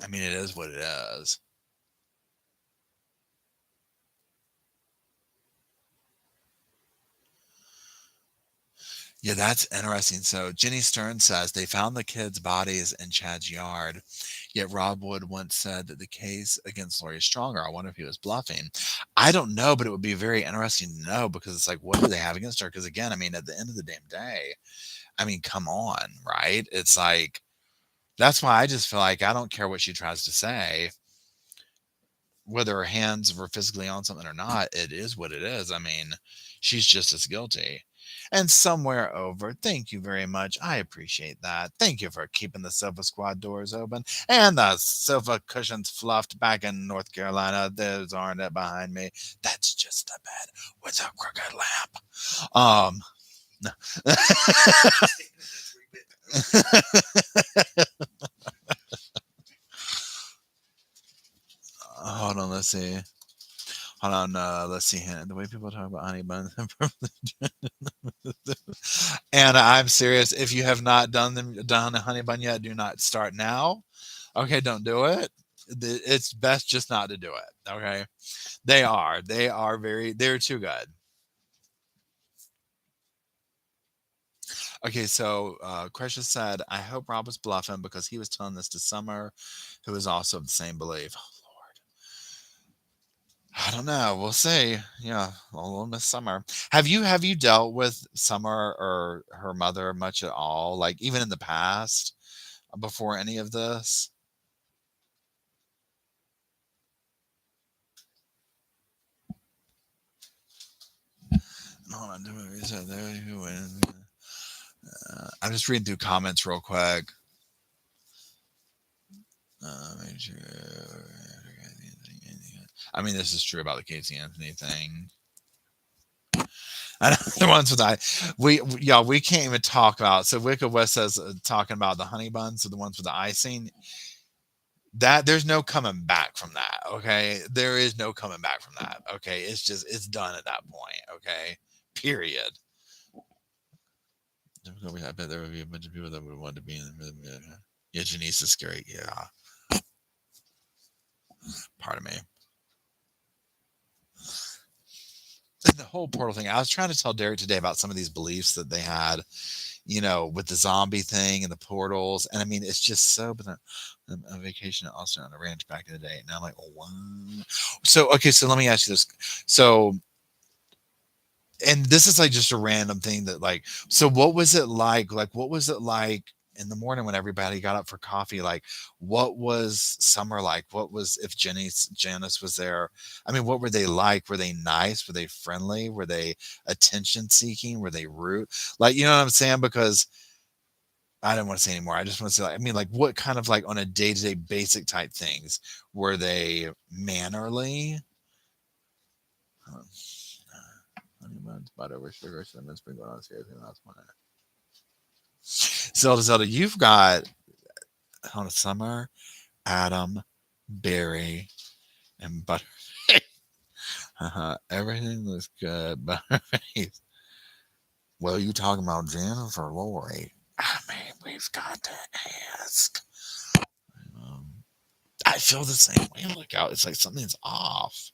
Speaker 1: I mean, it is what it is. Yeah, that's interesting. So Jenny Stern says they found the kids' bodies in Chad's yard, yet Rob Wood once said that the case against Lori is stronger. I wonder if he was bluffing. I don't know, but it would be very interesting to know because it's like, what do they have against her? Because again, I mean, at the end of the damn day, I mean, come on, right? It's like that's why I just feel like I don't care what she tries to say, whether her hands were physically on something or not, it is what it is. I mean, she's just as guilty. And somewhere over, thank you very much. I appreciate that. Thank you for keeping the Sofa Squad doors open and the sofa cushions fluffed back in North Carolina. Those aren't it behind me. That's just a bed with a crooked lamp. Hold on, let's see. Hold on, let's see here. The way people talk about honey buns. And I'm serious. If you have not done a honey bun yet, do not start now. Okay, don't do it. It's best just not to do it. Okay, they're too good. Okay, so Kresha said, I hope Rob was bluffing because he was telling this to Summer, who is also of the same belief. Oh Lord, I don't know. We'll see. Yeah, a little Miss Summer. Have you dealt with Summer or her mother much at all? Like even in the past, before any of this? Hold on, I'm just reading through comments real quick. Make sure- I mean, this is true about the Casey Anthony thing. And the ones with we can't even talk about. So Wicked West says talking about the honey buns, so the ones with the icing. That there's no coming back from that. Okay, there is no coming back from that. Okay, it's done at that point. Okay, period. I bet there would be a bunch of people that would want to be in the. Yeah, Janice is scary. Yeah, pardon me. And the whole portal thing. I was trying to tell Derek today about some of these beliefs that they had, with the zombie thing and the portals. And I mean, it's just so. But a vacation at Austin on a ranch back in the day. And I'm like, oh, wow. So okay, so let me ask you this. So, and this is like just a random thing that like. So what was it like? Like, what was it like? In the morning when everybody got up for coffee, like what was summer like? What was if Janice was there? I mean, what were they like? Were they nice? Were they friendly? Were they attention seeking? Were they rude? Like, you know what I'm saying? Because I don't want to say anymore. I just want to say, like, I mean, like, what kind of like on a day to day basic type things were they mannerly? Um, Honey buns, butter, sugar, cinnamon, sprinkle on syrup, and that's one. Zelda, you've got on a summer, Adam, Barry, and Butter. Everything looks good, Butterface. Well, you talking about Jennifer Lori? I mean, we've got to ask. Um, I feel the same way. Look out! It's like something's off.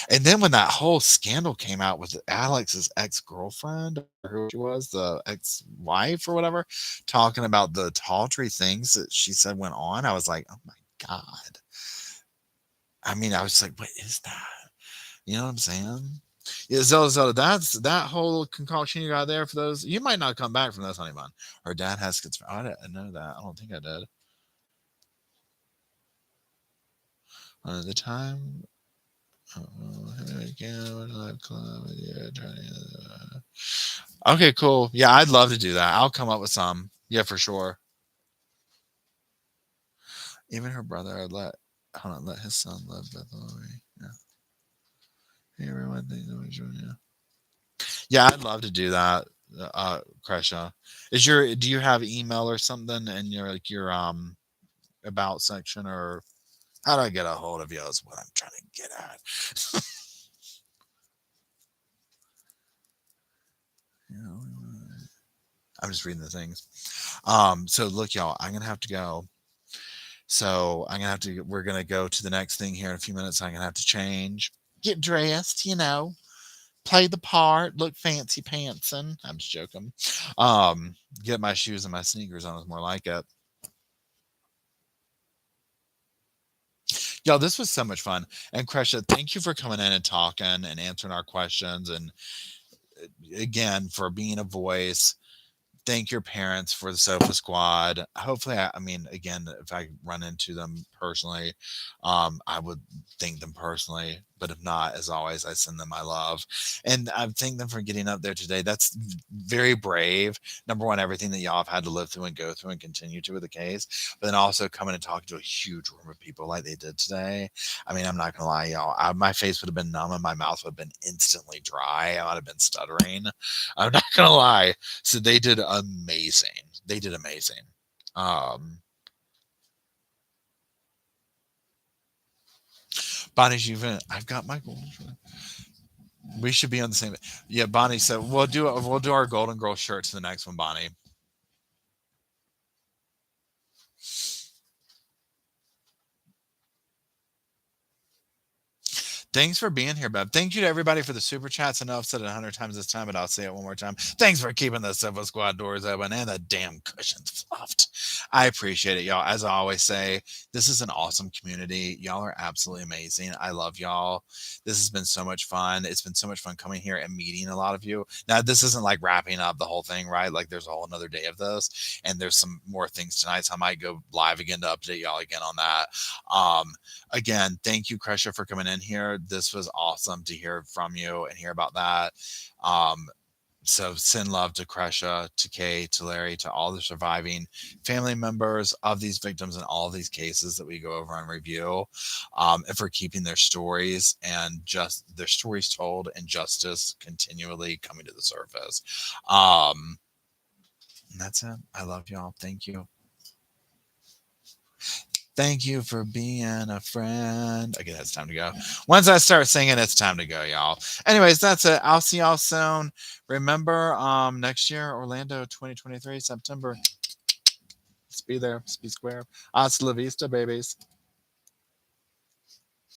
Speaker 1: And then when that whole scandal came out with Alex's ex girlfriend, or who she was, the ex wife or whatever, talking about the tawdry things that she said went on, I was like, oh my God. I mean, I was like, what is that? You know what I'm saying? Yeah, Zelda, that's that whole concoction you got there for those. You might not come back from this, honey bun. Her dad has schizophrenia. I know that. I don't think I did. The time. Again, live club. Yeah, okay, cool. Yeah, I'd love to do that. I'll come up with some. Yeah, for sure. Even her brother, I'd let. Hold on, let his son live Bethlehem. Yeah. Hey, everyone, thanks so much. Yeah. Yeah, I'd love to do that. Kresha, do you have email or something in your like your about section, or how do I get a hold of you is what I'm trying to get at. You know, I'm just reading the things. So look, y'all, I'm gonna have to go. So I'm gonna have to. We're gonna go to the next thing here in a few minutes. I'm gonna have to change, get dressed, play the part, look fancy pantsing. I'm just joking. Get my shoes and my sneakers on is more like it. Yo, this was so much fun. And Kresha, thank you for coming in and talking and answering our questions. And again, for being a voice. Thank your parents for the Sofa Squad. Hopefully, I mean, again, if I run into them personally, I would thank them personally. But if not, as always, I send them my love. And I thank them for getting up there today. That's very brave. Number one, everything that y'all have had to live through and go through and continue to with the case. But then also coming and talking to a huge room of people like they did today. I mean, I'm not going to lie, y'all. My face would have been numb and my mouth would have been instantly dry. I would have been stuttering. I'm not going to lie. So they did amazing. They did amazing. Um, Bonnie's even. I've got my golden. We should be on the same. Yeah, Bonnie said we'll do our Golden Girl shirt to the next one, Bonnie. Thanks for being here, Bev. Thank you to everybody for the super chats. I know I've said it 100 times this time, but I'll say it one more time. Thanks for keeping the Sofa Squad doors open and the damn cushions fluffed. I appreciate it, y'all. As I always say, this is an awesome community. Y'all are absolutely amazing. I love y'all. This has been so much fun. It's been so much fun coming here and meeting a lot of you. Now, this isn't like wrapping up the whole thing, right? Like, there's a whole another day of this, and there's some more things tonight. So I might go live again to update y'all again on that. Um, Again, thank you, Kresha, for coming in here. This was awesome to hear from you and hear about that. Um, so send love to Kresha, to Kay, to Larry, to all the surviving family members of these victims in all of these cases that we go over and review, and for keeping their stories and just their stories told and justice continually coming to the surface. Um, and that's it. I love y'all. Thank you. Thank you for being a friend. Okay, that's time to go. Once I start singing, it's time to go, y'all. Anyways, that's it. I'll see y'all soon. Remember, next year, Orlando 2023, September. Let's be there. Let's be square. Hasta la vista, babies.